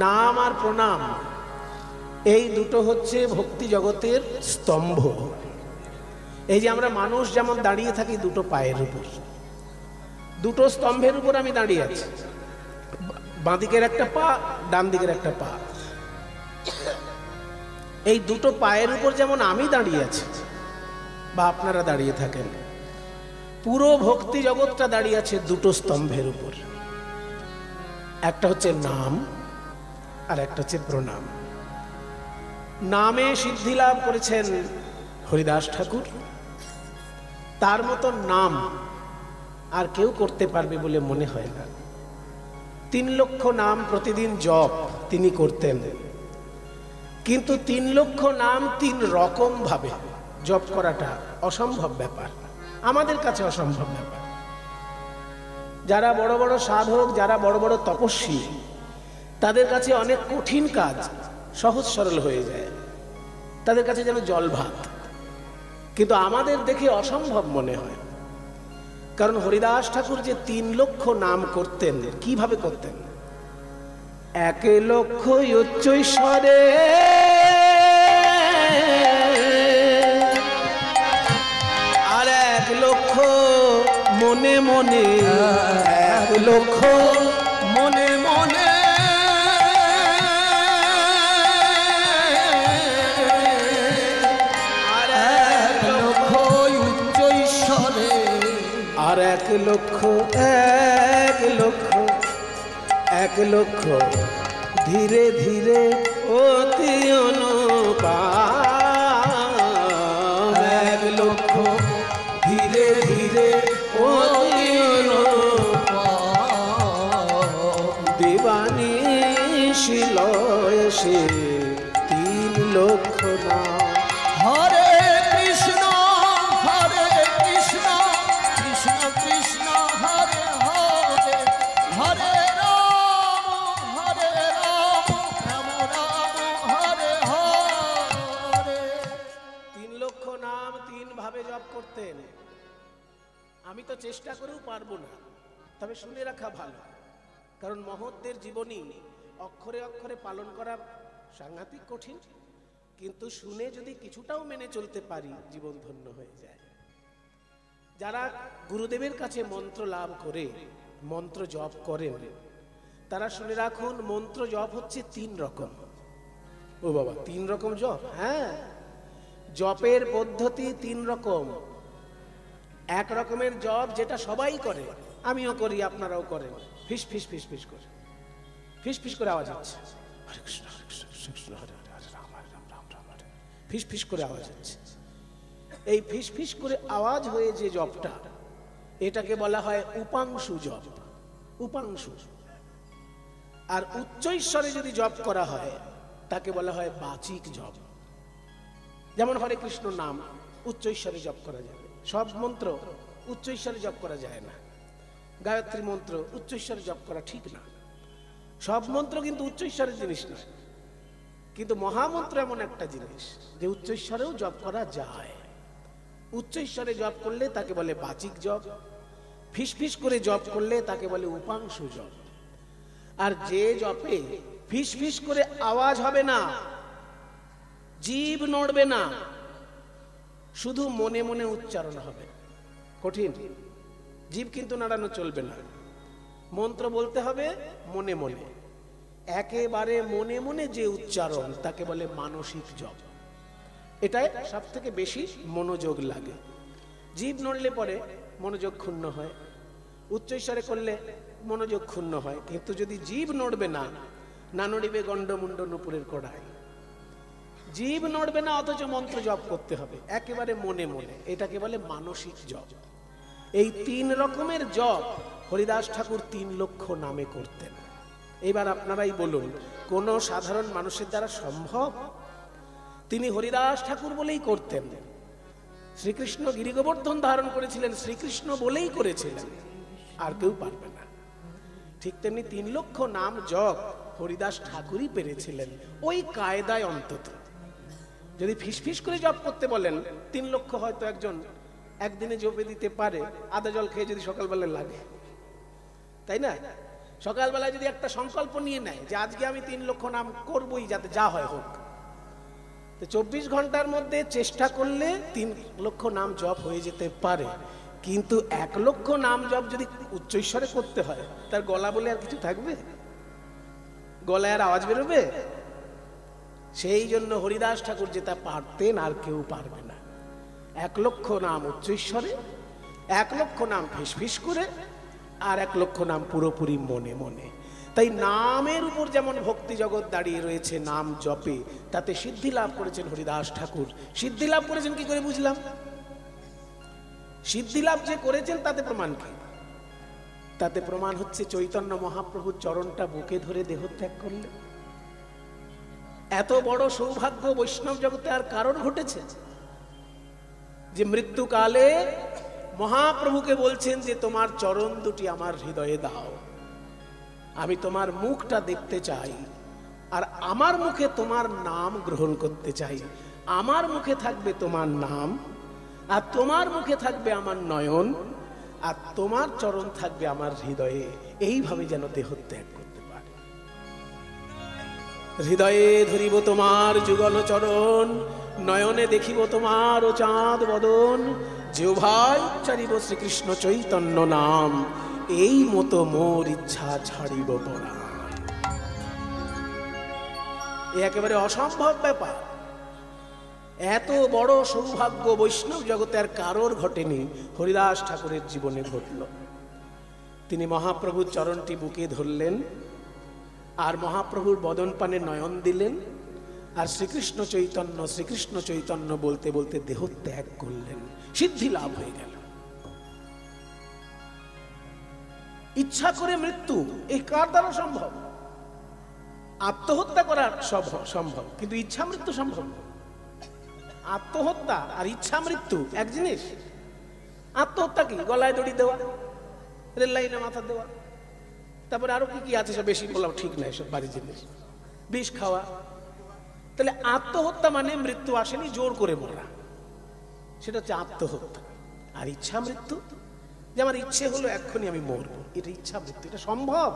নাম আর প্রণাম এই দুটো হচ্ছে ভক্তি জগতের স্তম্ভ। এই যে আমরা মানুষ যেমন দাঁড়িয়ে থাকি দুটো পায়ের উপর, দুটো স্তম্ভের উপর আমি দাঁড়িয়ে আছি, বাঁ দিকের একটা পা, ডান দিকের একটা পা। এই দুটো পায়ের উপর যেমন আমি দাঁড়িয়ে আছি বা আপনারা দাঁড়িয়ে থাকেন, পুরো ভক্তি জগৎটা দাঁড়িয়ে আছে দুটো স্তম্ভের উপর। একটা হচ্ছে নাম আর একটা হচ্ছে প্রণাম। নামে সিদ্ধি লাভ করেছেন হরিদাস ঠাকুর, তার মতো নাম আর কেউ করতে পারবে বলে মনে হয় না। 3 লক্ষ নাম প্রতিদিন জপ তিনি করতেন, কিন্তু 3 লক্ষ নাম 3 রকম ভাবে জপ করাটা অসম্ভব ব্যাপার, আমাদের কাছে অসম্ভব ব্যাপার। যারা বড় বড় সাধক, যারা বড় বড় তপস্বী, তাদের কাছে অনেক কঠিন কাজ সহজ সরল হয়ে যায়, তাদের কাছে যেন জল ভাত। কিন্তু আমাদের দেখে অসম্ভব মনে হয়, কারণ হরিদাস ঠাকুর যে 3 লক্ষ নাম করতেন, কিভাবে করতেন? 1 লক্ষ উচ্চৈঃস্বরে আর 1 লক্ষ মনে মনে, 1 লক্ষ মনে মনে, আর 1 লক্ষ উচ্চৈঃস্বরে, আর 1 লক্ষ 1 লক্ষ 1 লক্ষ ধীরে ধীরে অতি অনুপাম, 1 লক্ষ ধীরে ধীরে অতি অনুপাম, দিবানিশি লয়ে সে 3 লক্ষ নাম। হরে কৃষ্ণ হরে কৃষ্ণ কৃষ্ণ কৃষ্ণ হরে হরে, হরে রাম হরে রাম রাম রাম হরে হরে। 3 লক্ষ নাম 3 ভাবে জপ করতেন। আমি তো চেষ্টা করেও পারবো না, তবে শুনে রাখা ভালো, কারণ মহৎদের জীবনী অক্ষরে অক্ষরে পালন করা সাংঘাতিক কঠিন, কিন্তু শুনে যদি কিছুটাও মেনে চলতে পারি জীবন ধন্য হয়ে যায়। যারা গুরুদেবের কাছে মন্ত্র লাভ করে মন্ত্র জপ করেন, তারা শুনে রাখুন মন্ত্র জপ হচ্ছে 3 রকম। ও বাবা, 3 রকম জপ? হ্যাঁ, জপের পদ্ধতি 3 রকম। এক রকমের জপ যেটা সবাই করে, আমিও করি, আপনারাও করেন, ফিস ফিস ফিস ফিস করে, ফিস ফিস করে আওয়াজ হচ্ছে, হরে কৃষ্ণ হরে কৃষ্ণ কৃষ্ণ কৃষ্ণ হরে হরে, হরে রাম হরে রাম রাম রাম হরে, ফিস ফিস করে আওয়াজ হচ্ছে। এই ফিস ফিস করে আওয়াজ হয়ে যে জপটা, এটাকে বলা হয় উপাংশু জপ, উপাংশু। আর উচ্চৈঃস্বরে যদি জপ করা হয় তাকে বলা হয় বাচিক জপ। যেমন হরে কৃষ্ণ নাম উচ্চৈঃস্বরে জপ করা যাবে, সব মন্ত্র উচ্চৈঃস্বরে জপ করা যায় না। গায়ত্রী মন্ত্র উচ্চৈঃস্বরে জপ করা ঠিক না, সব মন্ত্র কিন্তু উচ্চৈঃস্বরের জিনিস নয়। কিন্তু মহামন্ত্র এমন একটা জিনিস যে উচ্চৈঃস্বরেও জপ করা যায়। উচ্চৈঃস্বরে জপ করলে তাকে বলে বাচিক জপ, ফিস ফিস করে জপ করলে তাকে বলে উপাংশু জপ। আর যে জপে ফিস ফিস করে আওয়াজ হবে না, জিভ নড়বে না, শুধু মনে মনে উচ্চারণ হবে, কঠিন, জিভ কিন্তু নাড়ানো চলবে না, মন্ত্র বলতে হবে মনে মনে, একেবারে মনে মনে যে উচ্চারণ তাকে বলে মানসিক জপ। এটাই সব থেকে বেশি মনোযোগ লাগে। জিভ নড়লে পরে মনোযোগ ক্ষুণ্ণ হয়, উচ্চৈঃস্বরে করলে মনোযোগ ক্ষুণ্ণ হয়। কিন্তু যদি জিভ নড়বে না, না নড়িবে গণ্ডমুণ্ড নুপুরের কড়াই, জিভ নড়বে না অথচ মন্ত্র জপ করতে হবে একেবারে মনে মনে, এটাকে বলে মানসিক জপ। এই 3 রকমের জপ হরিদাস ঠাকুর 3 লক্ষ নামে করতেন। এবার আপনারাই বলুন, কোন সাধারণ মানুষের দ্বারা সম্ভব? তিনি হরিদাস ঠাকুর বলেই করতেন। শ্রীকৃষ্ণ গিরিগোবর্ধন ধারণ করেছিলেন, শ্রীকৃষ্ণ বলেই করেছিলেন, আর কেউ পারবে না। ঠিক তেমনি 3 লক্ষ নাম জপ হরিদাস ঠাকুরই পেরেছিলেন, ওই কায়দায় অন্তত। যদি ফিসফিস করে জপ করতে বলেন, 3 লক্ষ হয়তো একজন একদিনে জপে দিতে পারে, আদা জল খেয়ে যদি সকালবেলা লাগে, তাই না? সকালবেলায় যদি একটা সংকল্প নিয়ে নেয় যে আজকে আমি 3 লক্ষ নাম করবই, যাতে যা হয় হোক, তো 24 ঘন্টার মধ্যে চেষ্টা করলে 3 লক্ষ নাম জপ হয়ে যেতে পারে। কিন্তু 1 লক্ষ নাম জপ যদি উচ্চৈস্বরে করতে হয়, তার গলা বলে আর কিছু থাকবে? গলায় আর আওয়াজ বেরোবে? সেই জন্য হরিদাস ঠাকুর যেটা পারতেন আর কেউ পারবে না। 1 লক্ষ নাম উচ্চৈস্বরে, 1 লক্ষ নাম ফিসফিস করে, আর 1 লক্ষ নাম পুরোপুরি মনে মনে। তাই নামের উপর যেমন ভক্তি জগৎ দাঁড়িয়ে রয়েছে, নাম জপে তাতে সিদ্ধি লাভ করেছেন হরিদাস ঠাকুর। সিদ্ধি লাভ করেছেন কি করে বুঝলাম? সিদ্ধি লাভ যে করেছেন তাতে প্রমাণ কি? তাতে প্রমাণ হচ্ছে চৈতন্য মহাপ্রভুর চরণটা বুকে ধরে দেহত্যাগ করলে। এত বড় সৌভাগ্য বৈষ্ণব জগতে আর কারণ ঘটেছে যে মৃত্যুকালে মহাপ্রভুকে বলছেন যে তোমার চরণ দুটি আমার হৃদয়ে দাও, আমি তোমার মুখটা দেখতে চাই, আর আমার মুখে তোমার নাম গ্রহণ করতে চাই। আমার মুখে থাকবে তোমার নাম, আর তোমার মুখে থাকবে আমার নয়ন, আর তোমার চরণ থাকবে আমার হৃদয়ে। এইভাবে যেন দেহত্যাগ করতে পারে। হৃদয়ে ধরিব তোমার যুগল চরণ, নয়নে দেখিব তোমার ও চাঁদ বদন, জিহ্বায় উচ্চারিব শ্রীকৃষ্ণ চৈতন্য নাম, এই মতো মোর ইচ্ছা ছাড়িব পরাণ। এ একেবারে অসম্ভব ব্যাপার। এত বড় সৌভাগ্য বৈষ্ণব জগতে আর কারোর ঘটেনি, হরিদাস ঠাকুরের জীবনে ঘটল। তিনি মহাপ্রভুর চরণটি বুকে ধরলেন, আর মহাপ্রভুর বদন পানে নয়ন দিলেন, আর শ্রীকৃষ্ণ চৈতন্য বলতে বলতে দেহ ত্যাগ করলেন। সিদ্ধি লাভ হয়ে গেল। ইচ্ছা করে মৃত্যু, এই কার দ্বারা সম্ভব? আত্মহত্যা করা সম্ভব, কিন্তু ইচ্ছা মৃত্যু সম্ভব। আত্মহত্যা আর ইচ্ছা মৃত্যু এক জিনিস। আত্মহত্যা কি? গলায় দড়ি দেওয়া, রেল লাইনে মাথা দেওয়া, তারপরে আরো কি কি আছে সব বেশি বলা ঠিক নাই, সব বাড়ি জিনিস, বিষ খাওয়া। তাহলে আত্মহত্যা মানে মৃত্যু আসেনি, জোর করে মরা, সেটা হচ্ছে আত্মহত্যা। আর ইচ্ছা মৃত্যু, যে আমার ইচ্ছে হলো এক্ষুনি আমি মরবো, এটা ইচ্ছা মৃত্যু। এটা সম্ভব?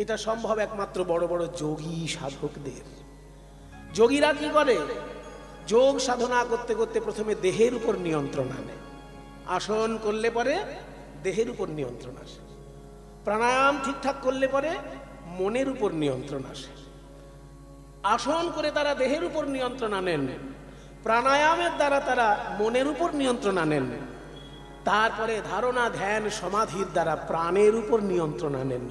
এটা সম্ভব একমাত্র বড় বড় যোগী সাধকদের। যোগীরা কি করে? যোগ সাধনা করতে করতে প্রথমে দেহের উপর নিয়ন্ত্রণ আনে। আসন করলে পরে দেহের উপর নিয়ন্ত্রণ আসে, প্রাণায়াম ঠিকঠাক করলে পরে মনের উপর নিয়ন্ত্রণ আসে। আসন করে তারা দেহের উপর নিয়ন্ত্রণ আনেন, প্রাণায়ামের দ্বারা তারা মনের উপর নিয়ন্ত্রণ আনেন, তারপরে ধারণা ধ্যান সমাধির দ্বারা প্রাণের উপর নিয়ন্ত্রণ আনেন।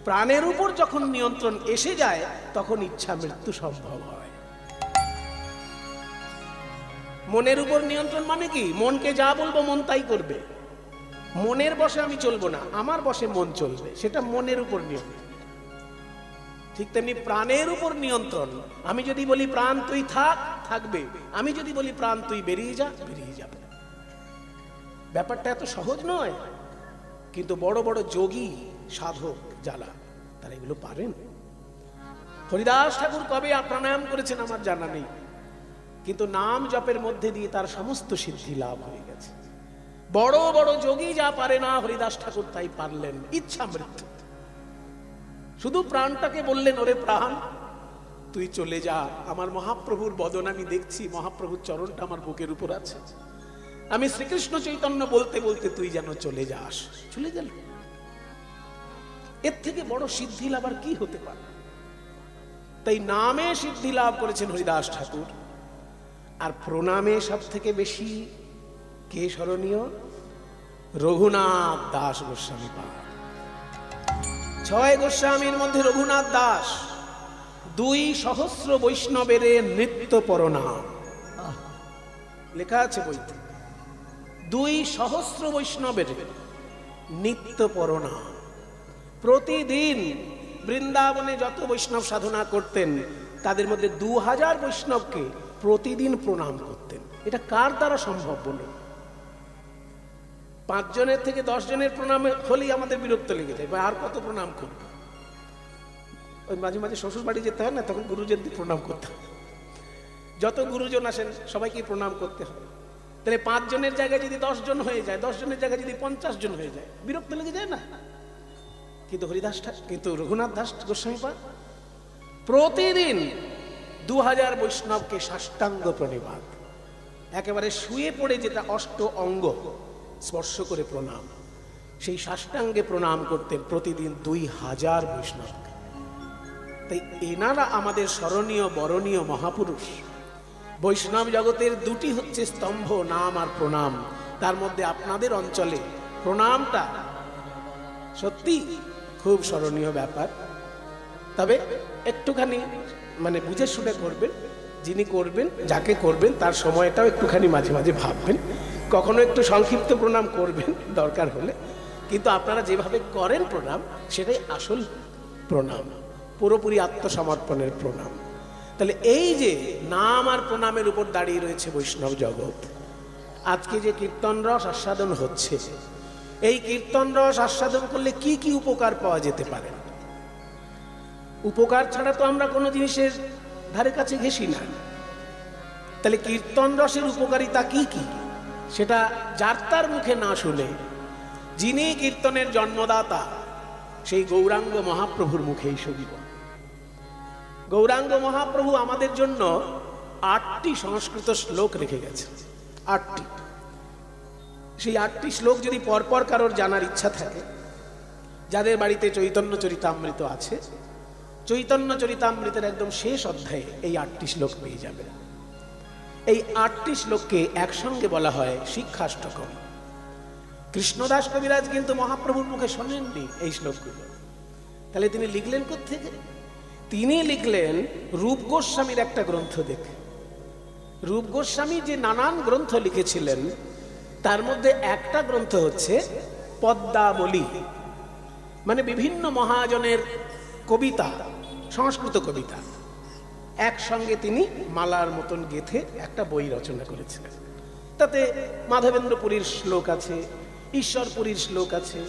প্রাণের উপর যখন নিয়ন্ত্রণ এসে যায় তখন ইচ্ছা মৃত্যু সম্ভব হয়। মনের উপর নিয়ন্ত্রণ মানে কি? মনকে যা বলবো মন তাই করবে। মনের বশে আমি চলবো না, আমার বশে মন চলবে, সেটা মনের উপর নিয়ন্ত্রণ। ঠিক তেমনি প্রাণের উপর নিয়ন্ত্রণ। আমি যদি বলি প্রাণ তুই থাক, থাকবে। আমি যদি বলি প্রাণ তুই বেরিয়ে যা, বেরিয়ে যাবে। ব্যাপারটা এত সহজ নয়, কিন্তু বড় বড় যোগী সাধক যারা, তারা এগুলো পারেন। হরিদাস ঠাকুর কবে প্রাণায়াম করেছেন আমার জানা নেই, কিন্তু নাম জপের মধ্যে দিয়ে তার সমস্ত সিদ্ধি লাভ হয়ে গেছে। বড় বড় যোগী যা পারে না, হরিদাস ঠাকুর তাই পারলেন। ইচ্ছা মৃত্যু, শুধু প্রাণটাকে বললেন, ওরে প্রাণ তুই চলে যা, আমার মহাপ্রভুর বদন আমি দেখছি, মহাপ্রভুর চরণটা আমার বুকের উপর আছে, আমি শ্রীকৃষ্ণ চৈতন্য বলতে বলতে তুই যেন চলে যাস। চলে গেল। এর থেকে বড় সিদ্ধি লাভ আর কি হতে পারে? তাই নামে সিদ্ধি লাভ করেছেন হরিদাস ঠাকুর। আর প্রণামে সব থেকে বেশি কে স্মরণীয়? রঘুনাথ দাস গোস্বামী পাদ। 6 গোস্বামীর মধ্যে রঘুনাথ দাস 2,000 বৈষ্ণবের নিত্য প্রণাম লেখা আছে বইতে। 2,000 বৈষ্ণবের নিত্য প্রণাম। প্রতিদিন বৃন্দাবনে যত বৈষ্ণব সাধনা করতেন তাদের মধ্যে 2000 বৈষ্ণবকে প্রতিদিন প্রণাম করতেন। এটা কার দ্বারা সম্ভব বলুন? 5 জনের থেকে 10 জনের প্রণাম হলেই আমাদের বিরক্ত লেগে যায়, আর কত প্রণাম করব। ওই মাঝে মাঝে শ্বশুর বাড়ি যেতে হয় না, তখন গুরুজনদের প্রণাম করতে হয়। যত গুরুজন আসেন সবাইকে প্রণাম করতে হয়। তাহলে 5 জনের জায়গায় যদি 10 জন হয়ে যায়, 10 জনের জায়গায় যদি 50 জন হয়ে যায়, বিরক্ত লেগে যায় না? কিন্তু রঘুনাথ দাস গোস্বামীপাদ প্রতিদিন 2000 বৈষ্ণবকে সাষ্টাঙ্গ প্রণিপাত, একেবারে শুয়ে পড়ে যেটা অষ্ট অঙ্গ স্পর্শ করে প্রণাম, সেই সাষ্টাঙ্গে প্রণাম করতেন প্রতিদিন 2000 বৈষ্ণবকে। তাই এনারা আমাদের স্মরণীয় বরণীয় মহাপুরুষ। বৈষ্ণব জগতের দুটি হচ্ছে স্তম্ভ, নাম আর প্রণাম। তার মধ্যে আপনাদের অঞ্চলে প্রণামটা সত্যি খুব স্মরণীয় ব্যাপার। তবে একটুখানি মানে বুঝে শুনে করবেন, যিনি করবেন, যাকে করবেন তার সময়টাও একটুখানি মাঝে মাঝে ভাববেন। কখনো একটু সংক্ষিপ্ত প্রণাম করবেন দরকার হলে, কিন্তু আপনারা যেভাবে করেন প্রণাম সেটাই আসল প্রণাম, পুরোপুরি আত্মসমর্পণের প্রণাম। তাহলে এই যে নাম আর প্রণামের উপর দাঁড়িয়ে রয়েছে বৈষ্ণব জগৎ। আজকে যে কীর্তন রস আস্বাদন হচ্ছে, এই কীর্তন রস আস্বাদন করলে কি কি উপকার পাওয়া যেতে পারে? উপকার ছাড়া তো আমরা কোনো জিনিসের ধারে কাছে ঘেঁষি না। তাহলে কীর্তন রসের উপকারিতা কি কি, সেটা যার তার মুখে না শুনে যিনি কীর্তনের জন্মদাতা সেই গৌরাঙ্গ মহাপ্রভুর মুখেই শুনিব। গৌরাঙ্গ মহাপ্রভু আমাদের জন্য 8টি সংস্কৃত শ্লোক রেখে গেছে, 8টি। সেই 8টি শ্লোক যদি পরপর কারোর জানার ইচ্ছা থাকে, যাদের বাড়িতে চৈতন্য চরিতামৃত আছে, চৈতন্য চরিতামৃতের একদম শেষ অধ্যায়ে এই 8টি শ্লোক পেয়ে যাবে। এই 8টি শ্লোককে একসঙ্গে বলা হয় শিক্ষাষ্টকম। কৃষ্ণদাস কবিরাজ কিন্তু মহাপ্রভুর মুখে শোনেননি এই শ্লোকগুলো, তাহলে তিনি লিখলেন কোত্থেকে? তিনি লিখলেন রূপ গোস্বামীর একটা গ্রন্থ দেখে। রূপ গোস্বামী যে নানান গ্রন্থ লিখেছিলেন তার মধ্যে একটা গ্রন্থ হচ্ছে পদ্মাবলী, মানে বিভিন্ন মহাজনের কবিতা, সংস্কৃত কবিতা একসঙ্গে তিনি মালার মতন গেথে একটা বই রচনা করেছিলেন। তাতে মাধবেন্দ্রপুরীর শ্লোক আছে, ঈশ্বরপুরীর শ্লোক আছে,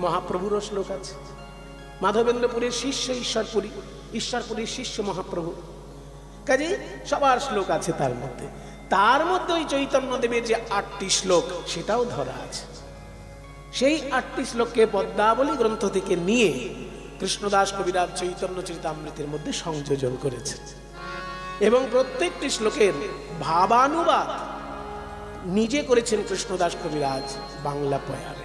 মহাপ্রভুরও শ্লোক আছে। মাধবেন্দ্রপুরীর শিষ্য ঈশ্বরপুরী, ঈশ্বরপুরীর শিষ্য মহাপ্রভু, কাজেই সবার শ্লোক আছে তার মধ্যে। তার মধ্যে ওই চৈতন্যদেবের যে 8টি শ্লোক সেটাও ধরা আছে। সেই 8টি শ্লোককে পদ্মাবলী গ্রন্থ থেকে নিয়ে কৃষ্ণদাস কবিরাজ চৈতন্য চরিতামৃতের মধ্যে সংযোজন করেছে এবং প্রত্যেকটি শ্লোকের ভাবানুবাদ নিজে করেছেন কৃষ্ণদাস কবিরাজ বাংলা পয়ারে।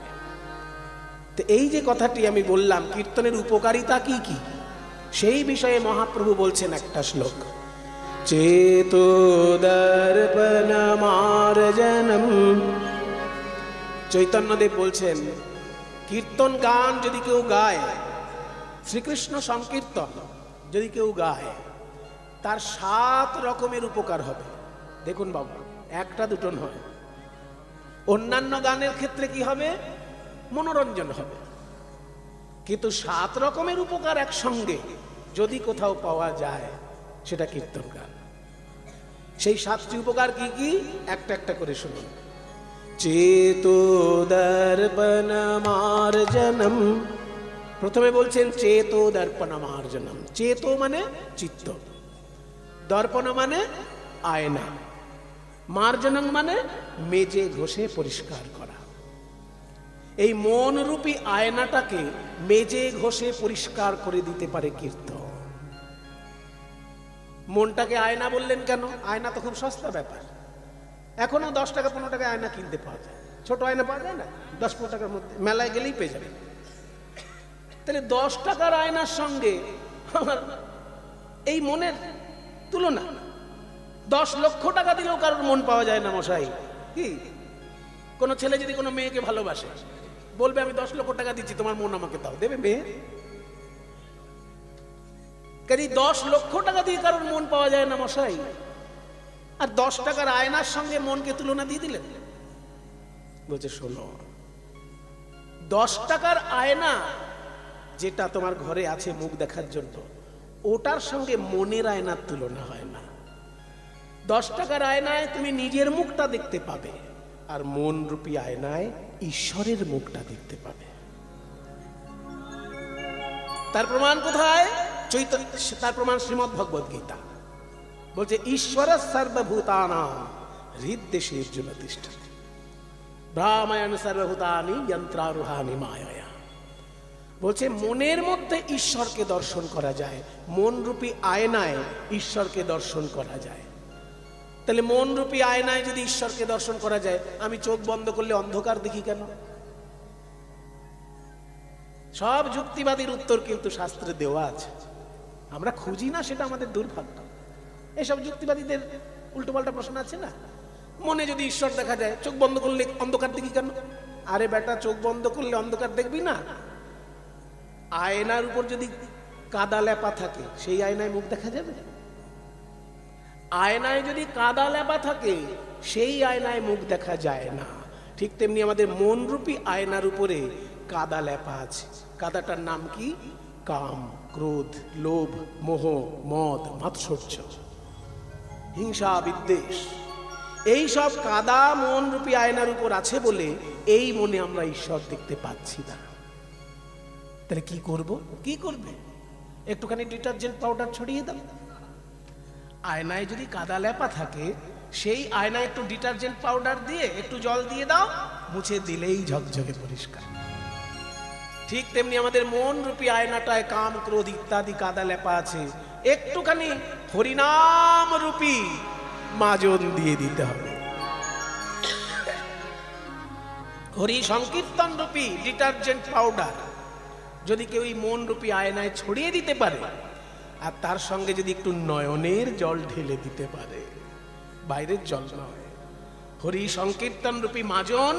তো এই যে কথাটি আমি বললাম কীর্তনের উপকারিতা কি কি, সেই বিষয়ে মহাপ্রভু বলছেন একটা শ্লোক, চেতো দর্পণমার্জনম। চৈতন্যদেব বলছেন কীর্তন গান যদি কেউ গায়, শ্রীকৃষ্ণ সংকীর্তন যদি কেউ গায়, তার 7 রকমের উপকার হবে। দেখুন বাবা, একটা দুটো নয়। অন্যান্য গানের ক্ষেত্রে কি হবে? মনোরঞ্জন হবে, কিন্তু 7 রকমের উপকার একসঙ্গে যদি কোথাও পাওয়া যায় সেটা কীর্তন গান। সেই 7টি উপকার কি কি একটা একটা করে শুনুন। চেতো দর্পণমার্জনম, প্রথমে বলছেন চেতো দর্পণমার্জনম। চেতো মানে চিত্ত, দর্পণ মানে আয়না, মার্জনম মানে মেজে ঘষে পরিষ্কার করা। এই মন রূপী আয়নাটাকে মেজে ঘষে পরিষ্কার করে দিতে পারে কীর্তন। মনটাকে আয়না বললেন কেন? আয়না তো খুব সস্তা ব্যাপার, এখনো 10 টাকা 15 টাকা আয়না কিনতে পাওয়া যায়, ছোট আয়না পাওয়া যায় না, 10-15 টাকার মধ্যে, মেলায় গেলেই পেয়ে যাবে। তাহলে 10 টাকার আয়নার সঙ্গে আমার এই মনের তুলনা। 10 লক্ষ টাকা দিলেও কারোর মন পাওয়া যায় না মশাই। কি কোনো ছেলে যদি কোনো মেয়েকে ভালোবাসে, বলবে আমি 10 লক্ষ টাকা দিচ্ছি, তোমার মন আমাকে দাও, দেবে মেয়ে? কাজে 10 লক্ষ টাকা দিয়ে কারোর মন পাওয়া যায় না মশাই, আর 10 টাকার আয়নার সঙ্গে মনকে তুলনা দিয়ে দিলেন। বলছে শোনো, 10 টাকার আয়না যেটা তোমার ঘরে আছে মুখ দেখার জন্য, ওটার সঙ্গে মনের আয়নার তুলনা হয় না। 10 টাকার আয়নায় তুমি নিজের মুখটা দেখতে পাবে, আর মন রূপী আয়নায় ঈশ্বরের মুখটা দেখতে পাবে। তার প্রমাণ কোথায়? তার প্রমাণ শ্রীমদ্ ভগবদ গীতা বলছে ঈশ্বর সর্বভূতানাং হৃদ্দেশে অর্জুন তিষ্ঠতি ব্রাহ্মণ সর্বভূতানি যন্ত্রারুহানি মায়া। বলছে মনের মধ্যে ঈশ্বরকে দর্শন করা যায়, মন রূপী আয়নায় ঈশ্বরকে দর্শন করা যায়। তাহলে মন রূপী আয়নায় যদি ঈশ্বরকে দর্শন করা যায়, আমি চোখ বন্ধ করলে অন্ধকার দেখি কেন? সব যুক্তিবাদীর উত্তর কিন্তু শাস্ত্রে দেওয়া আছে, আমরা খুঁজি না, সেটা আমাদের দুর্ভাগ্য। এসব যুক্তিবাদীদের উল্টোপাল্টা প্রশ্ন আছে না, মনে যদি ঈশ্বর দেখা যায় চোখ বন্ধ করলে অন্ধকার দেখি কেন? আরে বেটা, চোখ বন্ধ করলে অন্ধকার দেখবি না, আয়নার উপর যদি কাদা লেপা থাকে সেই আয়নায় মুখ দেখা যাবে? আয়নায় যদি কাদা লেপা থাকে সেই আয়নায় মুখ দেখা যায় না। ঠিক তেমনি আমাদের মন রূপী আয়নার উপরে কাদা লেপা আছে। কাদাটার নাম কি? কাম, ক্রোধ, লোভ, মোহ, মদ, মাৎসর্য, হিংসা, বিদ্বেষ। এই সব কাদা মন রূপী আয়নার উপর আছে বলে এই মনে আমরা ঈশ্বর দেখতে পাচ্ছি না। তাহলে কি করব? কি করবে? একটুখানি ডিটারজেন্ট পাউডার ছড়িয়ে দাও। আয়নায় যদি কাদা লেপা থাকে সেই আয়নায় একটু ডিটারজেন্ট পাউডার দিয়ে একটু জল দিয়ে দাও, মুছে দিলেই ঝকঝকে পরিষ্কার। ঠিক তেমনি আমাদের মন রূপী আয়নাটায় কাম, ক্রোধ ইত্যাদি কাদা লেপা আছে, একটুখানি হরিনাম রূপী মাজন দিয়ে দিতে হবে। হরি সংকীর্তন রূপী ডিটারজেন্ট পাউডার যদি কেউ মন রূপী আয়নায় ছড়িয়ে দিতে পারে, আর তার সঙ্গে যদি একটু নয়নের জল ঢেলে দিতে পারে, বাইরের জল নয়, হরি সংকীর্তন রূপী মাজন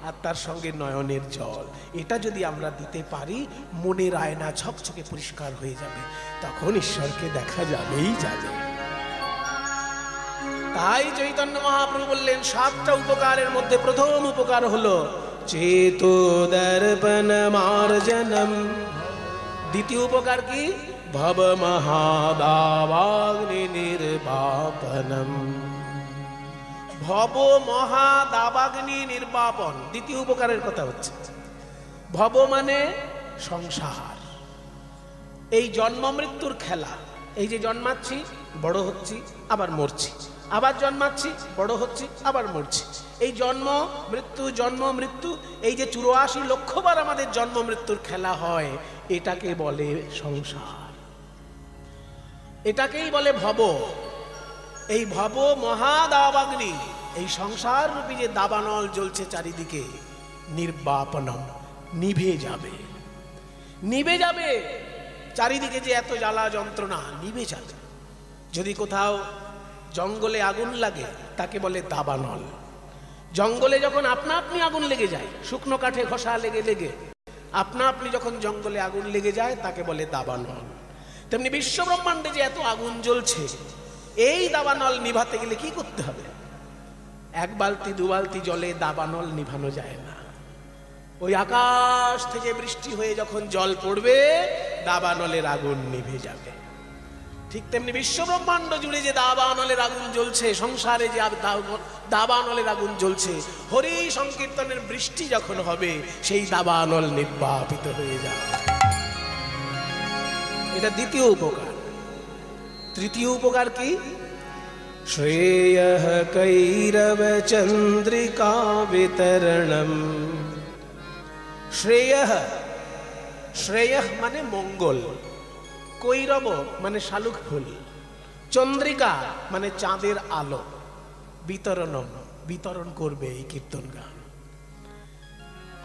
আর তার সঙ্গে নয়নের জল, এটা যদি আমরা দিতে পারি, মনের আয়না ঝকঝকে পরিষ্কার হয়ে যাবে, তখন ঈশ্বরকে দেখা যাবেই যাবে। তাই চৈতন্য মহাপ্রভু বললেন 7টা উপকারের মধ্যে প্রথম উপকার হলো চেতো দর্পণ মার্জনম। দ্বিতীয় উপকার কি? ভব মহাদাবাগ্নি নির্বাপনম। ভব মহাদাবাগ্নি নির্বাপন দ্বিতীয় উপকারের কথা হচ্ছে। ভব মানে সংসার, এই জন্ম মৃত্যুর খেলা। এই যে জন্মাচ্ছি, বড় হচ্ছি, আবার মরছি, আবার জন্মাচ্ছি, বড় হচ্ছি, আবার মরছি, এই জন্ম মৃত্যু জন্ম মৃত্যু, এই যে 84 লক্ষ বার আমাদের জন্ম মৃত্যুর খেলা হয়, এটাকে বলে সংসার, এটাকেই বলে ভব। এই ভব মহাদাবাগ্নি, এই সংসার রূপী যে দাবানল জ্বলছে চারিদিকে, নির্বাপনম, নিভে যাবে, নিভে যাবে। চারিদিকে যে এত জ্বালা যন্ত্রণা, নিভে যাবে। যদি কোথাও জঙ্গলে আগুন লাগে তাকে বলে দাবানল। জঙ্গলে যখন আপনা আপনি আগুন লেগে যায়, শুকনো কাঠে ঘষা লেগে লেগে আপনা আপনি যখন জঙ্গলে আগুন লেগে যায়, তাকে বলে দাবানল। তেমনি বিশ্ব ব্রহ্মাণ্ডে যে এত আগুন জ্বলছে, এই দাবানল নিভাতে গেলে কি করতে হবে? 1 বালতি 2 বালতি জলে দাবানল নিভানো যায় না। ওই আকাশ থেকে বৃষ্টি হয়ে যখন জল পড়বে, দাবানলের আগুন নিভে যাবে। ঠিক তেমনি বিশ্ব ব্রহ্মাণ্ড জুড়ে যে দাবানলের আগুন জ্বলছে, সংসারে যে দাবানলের আগুন জ্বলছে, হরি সংকীর্তনের বৃষ্টি যখন হবে, সেই দাবানল নির্বাপিত হয়ে যাবে। এটা দ্বিতীয় উপকার। তৃতীয় উপকার কি? শ্রেয়ঃ কৈরব চন্দ্রিকা বিতরণম। শ্রেয়ঃ, শ্রেয়ঃ মানে মঙ্গল, কৈরব মানে শালুক ফুল, চন্দ্রিকা মানে চাঁদের আলো, বিতরণম বিতরণ করবে এই কীর্তন গান।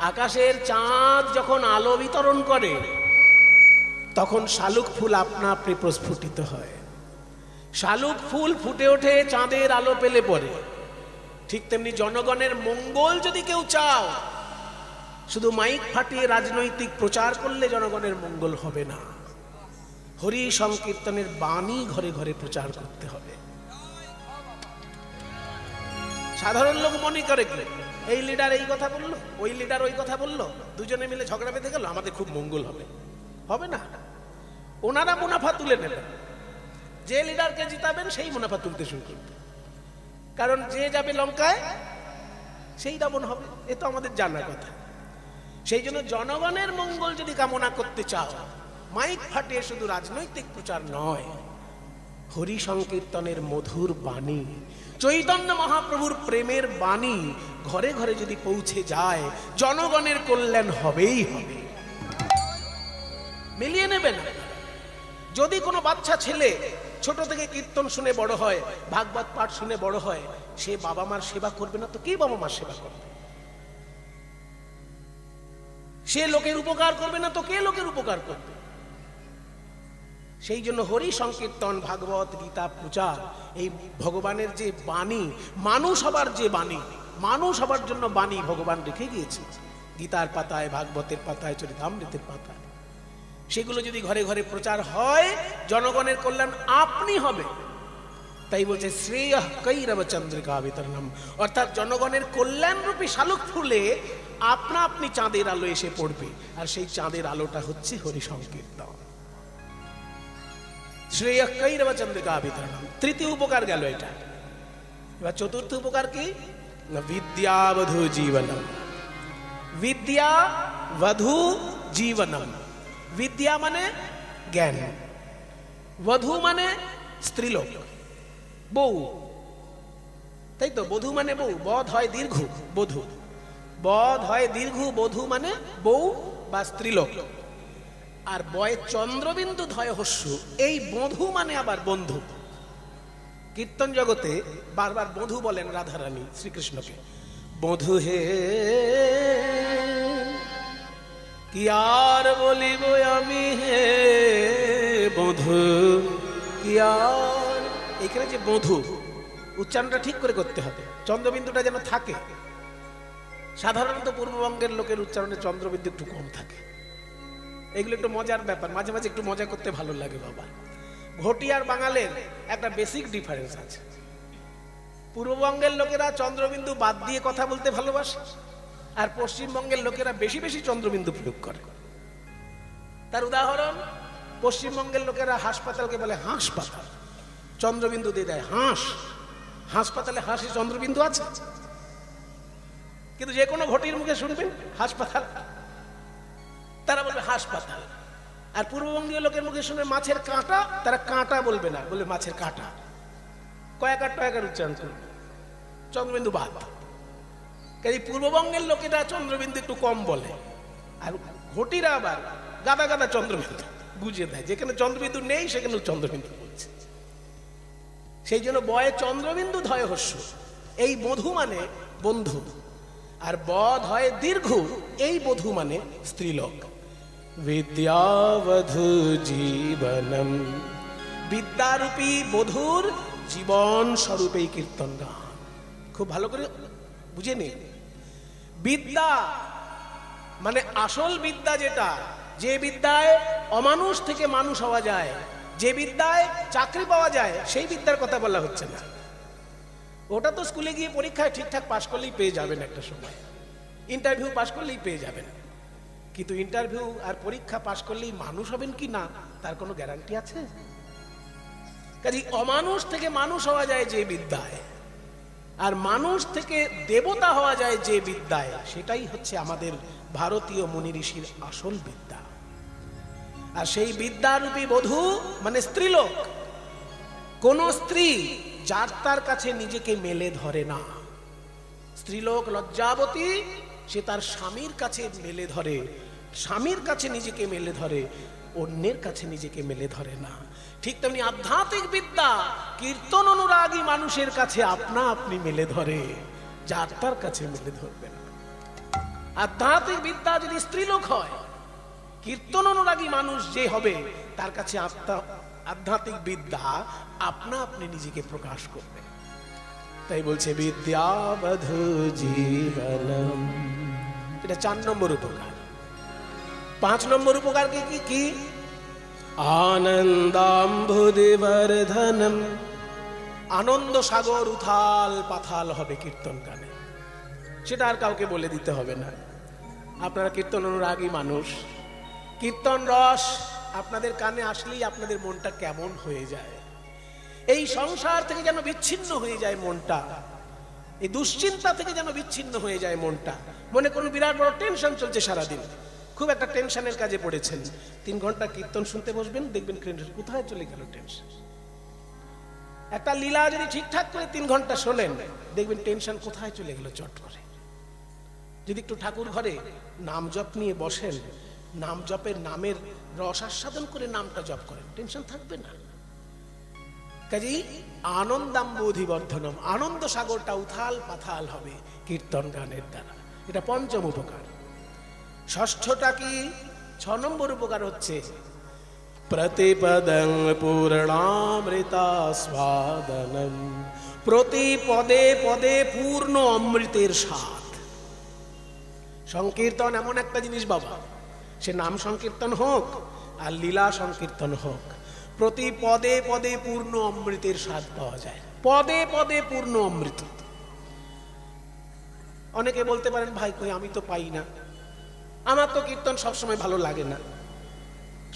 আকাশের চাঁদ যখন আলো বিতরণ করে, তখন শালুক ফুল আপনা আপনি প্রস্ফুটিত হয়। শালুক ফুল ফুটে ওঠে চাঁদের আলো পেলে পরে। ঠিক তেমনি জনগণের মঙ্গল যদি কেউ চাও, শুধু মাইক ফাটিয়ে রাজনৈতিক প্রচার করলে জনগণের মঙ্গল হবে না। হরি সংকীর্তনের বাণী ঘরে ঘরে প্রচার করতে হবে। সাধারণ লোক মনে করে কি, এই লিডার এই কথা বললো, ওই লিডার ওই কথা বললো, দুজনে মিলে ঝগড়া বেঁধে গেল, আমাদের খুব মঙ্গল হবে। হবে না। ওনারা মুনাফা তুলে নেবেন, যে লিডারকে জিতাবেন সেই মুনাফা তুলতে শুরু করবে। কারণ যে যাবে লঙ্কায় সেই দামন হবে, এ তো আমাদের জানা কথা। সেই জন্য জনগণের মঙ্গল যদি কামনা করতে চাও, মাইক ফাটিয়ে শুধু রাজনৈতিক প্রচার নয়, হরি সংকীর্তনের মধুর বাণী, চৈতন্য মহাপ্রভুর প্রেমের বাণী ঘরে ঘরে যদি পৌঁছে যায়, জনগণের কল্যাণ হবেই হবে। মিলিয়ে নেবেন। যদি কোনো বাচ্চা ছেলে ছোট থেকে কীর্তন শুনে বড় হয়, ভাগবত পাঠ শুনে বড় হয়, সে বাবা মার সেবা করবে না তো কে বাবা মার সেবা করবে? সে লোকের উপকার করবে না তো কে লোকের উপকার করবে? সেই জন্য হরি সংকীর্তন, ভাগবত, গীতা প্রচার, এই ভগবানের যে বাণী, মানুষ হবার যে বাণী, মানুষ হবার জন্য বাণী ভগবান রেখে গিয়েছে গীতার পাতায়, ভাগবতের পাতায়, চরিতামৃতের পাতায়। সেগুলো যদি ঘরে ঘরে প্রচার হয়, জনগণের কল্যাণ আপনি হবে। তাই বলছে শ্রেয় কৈরব চন্দ্রিকা বিতরণম, অর্থাৎ জনগণের কল্যাণরূপী শালুক ফুলে আপনা আপনি চাঁদের আলো এসে পড়বে, আর সেই চাঁদের আলোটা হচ্ছে হরি সংকীর্তন। শ্রেয় কৈরব চন্দ্রিকা বিতরণম, তৃতীয় উপকার গেল এটা। এবার চতুর্থ উপকার কি? বিদ্যাবধূ জীবনম। বিদ্যা বধূ জীবনম। বিদ্যা মানে জ্ঞান, বধূ মানে স্ত্রীলোক, বউ, তাই তো? বধূ মানে বউ, বধ হয় দীর্ঘ, বধূ, বধ হয় দীর্ঘ, বধূ মানে বউ বা স্ত্রীলোক। আর বয় চন্দ্রবিন্দু ধয় হস্যু, এই বধূ মানে আবার বন্ধু। কীর্তন জগতে বারবার বধূ বলেন রাধারানী শ্রীকৃষ্ণকে, বধূ হে কি আর বলিব আমি হে বধূ কি আর। এখানে যে বধূ উচ্চারণটা ঠিক করে করতে হবে, চন্দ্রবিন্দুটা যেন থাকে। সাধারণত পূর্ববঙ্গের লোকের উচ্চারণে চন্দ্রবিন্দু একটু কম থাকে। এগুলো একটু মজার ব্যাপার, মাঝে মাঝে একটু মজা করতে ভালো লাগে বাবা। ঘটি আর বাঙালের একটা বেসিক ডিফারেন্স আছে। পূর্ববঙ্গের লোকেরা চন্দ্রবিন্দু বাদ দিয়ে কথা বলতে ভালোবাসে, আর পশ্চিমবঙ্গের লোকেরা বেশি বেশি চন্দ্রবিন্দু প্রয়োগ করে। তার উদাহরণ, পশ্চিমবঙ্গের লোকেরা হাসপাতালকে বলে হাসপাতাল, চন্দ্রবিন্দু দিয়ে দেয় হাঁস। হাসপাতালে হাসি চন্দ্রবিন্দু আছে? কিন্তু যে কোনো ঘটির মুখে শুনবেন হাসপাতাল, তারা বলবে হাসপাতাল। আর পূর্ববঙ্গীয় লোকের মুখে শুনে মাছের কাঁটা, তারা কাঁটা বলবে না, বলবে মাছের কাঁটা। কয়েকার টয়েকার উচ্চারণ করবে, চন্দ্রবিন্দু বাদ। কাজে পূর্ববঙ্গের লোকেরা চন্দ্রবিন্দু একটু কম বলে, আর ঘটিরা আবার গাদা গাদা চন্দ্রবিন্দু বুঝিয়ে দেয়। যেখানে চন্দ্রবিন্দু নেই সেখানে চন্দ্রবিন্দু বলছে। সেই জন্য বয়ে চন্দ্রবিন্দু ধয় হস্য, এই বধূ মানে বন্ধু, আর বধ হয় দীর্ঘ, এই বধূ মানে স্ত্রীলোক। বিদ্যাবধূ জীবনম, বিদ্যারূপী বধূর জীবন স্বরূপ এই কীর্তন গান। খুব ভালো করে বুঝে নিন, বিদ্যা মানে আসল বিদ্যা, যেটা যে বিদ্যায় অমানুষ থেকে মানুষ হওয়া যায়, যে বিদ্যায় চাকরি পাওয়া যায়, সেই বিদ্যার কথা বলা হচ্ছে না। ওটা তো স্কুলে গিয়ে পরীক্ষায় ঠিকঠাক পাশ করলেই পেয়ে যাবেন, একটা সময় ইন্টারভিউ পাশ করলেই পেয়ে যাবেন। কিন্তু ইন্টারভিউ আর পরীক্ষা পাশ করলেই মানুষ হবেন কি না তার কোনো গ্যারান্টি আছে? কাজে অমানুষ থেকে মানুষ হওয়া যায় যে বিদ্যায়, আর মানুষ থেকে দেবতা হওয়া যায় যে বিদ্যায়, সেটাই হচ্ছে আমাদের ভারতীয় মুনি ঋষির আসল বিদ্যা। আর সেই বিদ্যারূপী বধূ মানে স্ত্রীলোক। কোন স্ত্রী যার তার কাছে নিজেকে মেলে ধরে না, স্ত্রীলোক লজ্জাবতী, সে তার স্বামীর কাছে মেলে ধরে, স্বামীর কাছে নিজেকে মেলে ধরে, অন্যের কাছে নিজেকে মেলে ধরে না। ঠিক তেমনি আধ্যাত্মিক বিদ্যা কীর্তন অনুরাগী মানুষের কাছে আপনা আপনি মেলে ধরে, যার তার কাছে মেলে ধরবে না। আধ্যাত্মিক বিদ্যা যদি স্ত্রীলোক হয়, কীর্তন অনুরাগী মানুষ যে হবে, তার কাছে আধ্যাত্মিক বিদ্যা আপনা আপনি নিজেকে প্রকাশ করবে। তাই বলছে বিদ্যাবধূ জীবনম, এটা 4 নম্বর উপকার। 5 নম্বর উপকার কি? আনন্দাম্বুধিবর্ধনম, আনন্দ সাগর উথাল পাথাল হবে কীর্তন গানে। সেটা আর কাউকে বলে দিতে হবে না। আপনারা কীর্তন অনুরাগী মানুষ, কীর্তন রস আপনাদের কানে আসলেই আপনাদের মনটা কেমন হয়ে যায়। এই সংসার থেকে যেন বিচ্ছিন্ন হয়ে যায় মনটা, এই দুশ্চিন্তা থেকে যেন বিচ্ছিন্ন হয়ে যায় মনটা। মনে করুন বিরাট বড় টেনশন চলছে সারাদিন, খুব একটা টেনশনের কাজে পড়েছেন, 3 ঘন্টা কীর্তন শুনতে বসবেন, দেখবেন কোথায় চলে গেল টেনশন। একটা লীলা যদি ঠিকঠাক করে 3 ঘন্টা শোনেন, দেখবেন টেনশন কোথায় চলে গেল চট করে। যদি একটু ঠাকুর ঘরে নাম জপ নিয়ে বসেন, নাম জপের নামের রস আস্বাদন করে নামটা জপ করেন, টেনশন থাকবে না। কাজেই আনন্দাম্বোধিবর্ধনম, আনন্দ সাগরটা উথাল পাথাল হবে কীর্তন গানের দ্বারা। এটা পঞ্চম উপকার। ষষ্ঠটা কি? 6 নম্বর উপকার হচ্ছে প্রতিপদং পূর্ণামৃতাস্বাদনম, প্রতি পদে পদে পূর্ণ অমৃতের স্বাদ। সংকীর্তন এমন একটা জিনিস বাবা, সে নাম সংকীর্তন হোক আর লীলা সংকীর্তন হোক, প্রতি পদে পদে পূর্ণ অমৃতের স্বাদ পাওয়া যায়, পদে পদে পূর্ণ অমৃত। অনেকে বলতে পারেন ভাই কই আমি তো পাই না, আমার তো কীর্তন সবসময় ভালো লাগে না,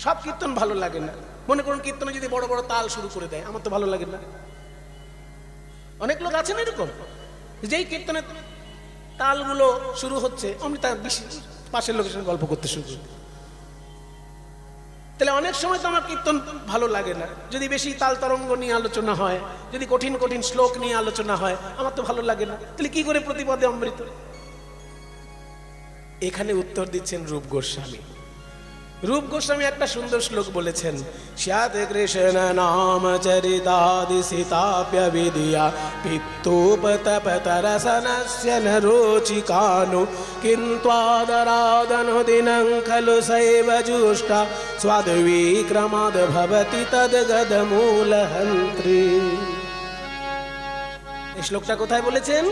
সব কীর্তন ভালো লাগে না। মনে করুন কীর্তনে যদি বড় বড় তাল শুরু করে দেয়, আমার তো ভালো লাগে না। অনেক লোক আছেন এরকম, যেই কীর্তনে তালগুলো শুরু হচ্ছে আমি তার বেশি পাশের লোকের সঙ্গে গল্প করতে শুরু করি। তাহলে অনেক সময় তো আমার কীর্তন ভালো লাগে না, যদি বেশি তাল তরঙ্গ নিয়ে আলোচনা হয়, যদি কঠিন কঠিন শ্লোক নিয়ে আলোচনা হয়, আমার তো ভালো লাগে না। তাহলে কি করে প্রতিপদে অমৃত? এখানে উত্তর দিচ্ছেন রূপ গোস্বামী। রূপ গোস্বামী একটা সুন্দর শ্লোক বলেছেন, স্যাৎ কৃষ্ণ নাম চরিতাদি সীতাপ্য বিদিয়া পিত্তোপতপতরসনস্য ন রোচিকানো কিন্ত্বাদরাদনুদিনং খলু সৈব জুষ্টা স্বাদবিক্রমাদ ভবতি তদ্গদমূলহন্ত্রী। এই শ্লোকটা কোথায় বলেছেন?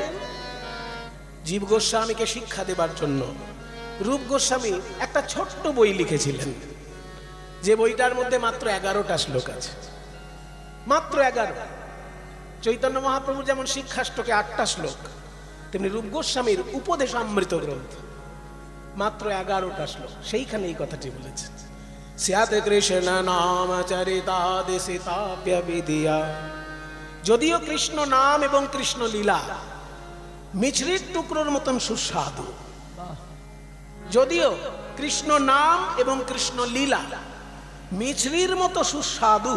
জীব গোস্বামীকে শিক্ষা দেবার জন্য রূপ গোস্বামী একটা ছোট্ট বই লিখেছিলেন, যে বইটার মধ্যে মাত্র 11টা শ্লোক আছে, মাত্র 11। চৈতন্য মহাপ্রভু যেমন শিক্ষাষ্টকে 8টা শ্লোক, তেমনি রূপ গোস্বামীর উপদেশামৃত গ্রন্থ মাত্র 11টা শ্লোক, সেইখানে এই কথাটি বলেছে, স্যাৎ কৃষ্ণ নাম চরিতাদি সীতাপ্য বিদিয়া। যদিও কৃষ্ণ নাম এবং কৃষ্ণ লীলা মিছরির টুকরোর মতন সুস্বাদু, যদিও কৃষ্ণ নাম এবং কৃষ্ণ লীলা মিছরির মতো সুস্বাদু,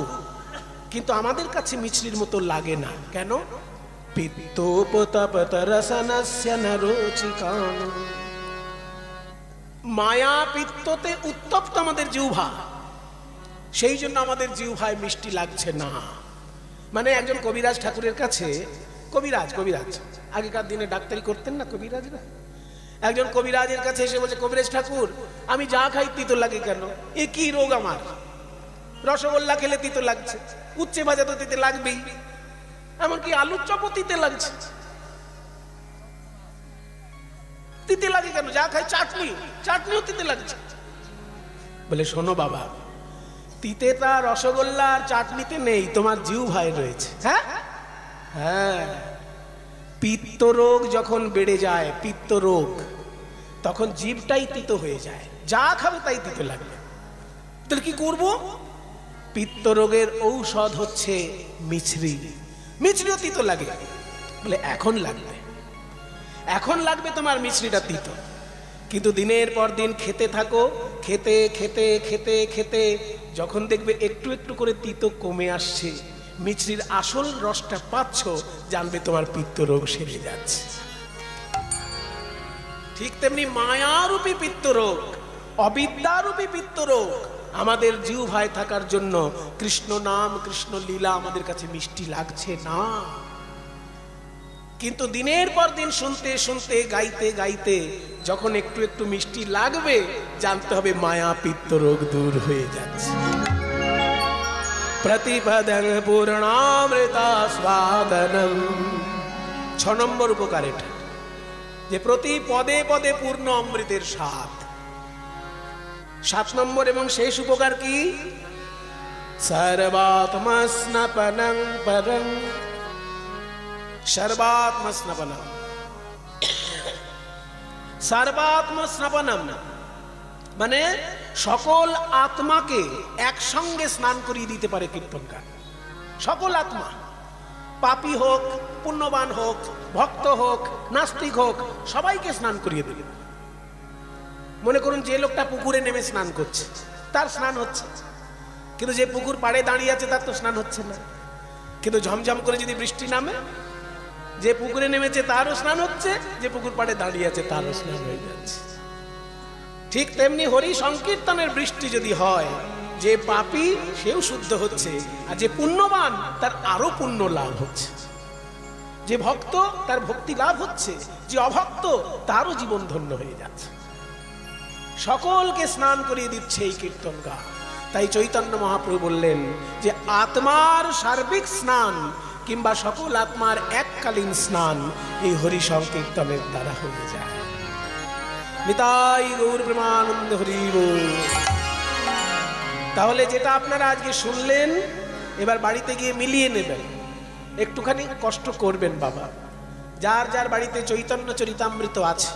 কিন্তু আমাদের কাছে মিছরির মতো লাগে না। কেন? পিত্তোপতপতরসনস্য ন রোচিকানো, মায়া পিত্ততে উত্তপ্ত আমাদের জিহ্বা, সেই জন্য আমাদের জিহ্বায় মিষ্টি লাগছে না। মানে একজন কবিরাজ ঠাকুরের কাছে, কবিরাজ আগেকার দিনে ডাক্তারি করতেন না কবিরাজরা, একজন কবিরাজের কাছে এসে বলছে, কবিরাজ ঠাকুর আমি যা খাই তিতো লাগে কেন? এ কি রোগ আমার? রসগোল্লা খেলে তিতো লাগছে, উচ্ছে ভাজা তো তিতে লাগবেই, এমনকি আলুর চপও তিতে লাগছে, তিতে লাগে কেন? যা খাই চাটনিও তিতে লাগছে। বলে শোনো বাবা, তিতেটা রসগোল্লা আর চাটনিতে নেই, তোমার জিহ্বায় রয়েছে। হ্যাঁ হ্যাঁ, পিত্ত রোগ যখন বেড়ে যায়, পিত্ত রোগ, তখন জিভটাই তিতো হয়ে যায়, যা খাবে তাই তিতো লাগবে। তাহলে কি করব? পিত্ত রোগের ঔষধ হচ্ছে মিছরি, মিছরিও তিতো লাগে। বলে এখন লাগবে তোমার মিছরিটা তিতো, কিন্তু দিনের পর দিন খেতে থাকো, খেতে খেতে খেতে খেতে যখন দেখবে একটু একটু করে তিতো কমে আসছে, মিছরির আসল রসটা পাচ্ছ, জানবে তোমার পিত্ত রোগ সেরে যাচ্ছে। ঠিক তেমনি মায়ারূপী পিত্ত রোগ, অবিদ্যারূপী পিত্ত রোগ আমাদের জিহ্বায় থাকার জন্য কৃষ্ণ নাম কৃষ্ণ লীলা আমাদের কাছে মিষ্টি লাগছে না। কিন্তু দিনের পর দিন শুনতে শুনতে গাইতে গাইতে যখন একটু একটু মিষ্টি লাগবে, জানতে হবে মায়া পিত্ত রোগ দূর হয়ে যাচ্ছে। প্রতিপদং পূর্ণামৃতাস্বাদনম, 6 নম্বর উপকার এটা, যে প্রতি পদে পদে পূর্ণ অমৃতের স্বাদ। 7 নম্বর এবং শেষ উপকার কি? সর্বাত্মস্নপনং পরং, সর্বাত্মস্নপনম, সর্বাত্মস্নপনম মানে সকল আত্মাকে একসঙ্গে স্নান করিয়ে দিতে পারে কীর্তনকার। সকল আত্মা, পাপী হোক, পুণ্যবান হোক, ভক্ত হোক, নাস্তিক হোক, সবাইকে স্নান করিয়ে দেবে। মনে করুন যে লোকটা পুকুরে নেমে স্নান করছে, তার স্নান হচ্ছে, কিন্তু যে পুকুর পাড়ে দাঁড়িয়ে আছে তার তো স্নান হচ্ছে না। কিন্তু ঝমঝম করে যদি বৃষ্টি নামে, যে পুকুরে নেমেছে তারও স্নান হচ্ছে, যে পুকুর পাড়ে দাঁড়িয়ে আছে তারও স্নান হয়ে যাচ্ছে। ঠিক তেমনি হরি সংকীর্তনের বৃষ্টি যদি হয়, যে পাপী সেও শুদ্ধ হচ্ছে, আর যে পুণ্যবান তার আরো পুণ্য লাভ হচ্ছে। যে ভক্ত তার ভক্তি লাভ হচ্ছে, যে অভক্ত তারও জীবন ধন্য হয়ে যাচ্ছে। সকলকে স্নান করিয়ে দিচ্ছে এই কীর্তন গান। তাই চৈতন্য মহাপ্রভু বললেন যে আত্মার সার্বিক স্নান কিংবা সকল আত্মার এককালীন স্নান এই হরি সংকীর্তনের দ্বারা হয়ে যায়। নিতাই গৌর প্রেমানন্দ হরি বল। তাহলে যেটা আপনারা আজকে শুনলেন, এবার বাড়িতে গিয়ে মিলিয়ে নেবেন, একটুখানি কষ্ট করবেন বাবা। যার যার বাড়িতে চৈতন্য চরিতামৃত আছে,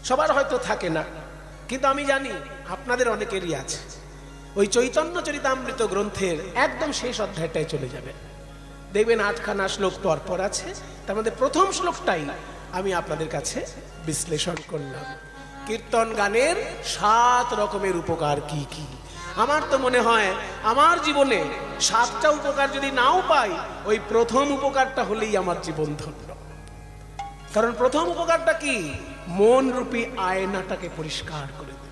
সবার হয়তো থাকে না, কিন্তু আমি জানি আপনাদের অনেকেরই আছে। ওই চৈতন্য চরিতামৃত গ্রন্থের একদম শেষ অধ্যায়টায় চলে যাবেন, দেখবেন 8খানা শ্লোক পর আছে। তার মধ্যে প্রথম শ্লোকটাই আমি আপনাদের কাছে বিশ্লেষণ করলাম। কীর্তন গানের 7 রকমের উপকার কি কি। আমার তো মনে হয় আমার জীবনে 7টা উপকার যদি নাও পাই, ওই প্রথম উপকারটা হলেই আমার জীবন ধন্য। কারণ প্রথম উপকারটা কি? মন রূপী আয়নাটাকে পরিষ্কার করে দেবে।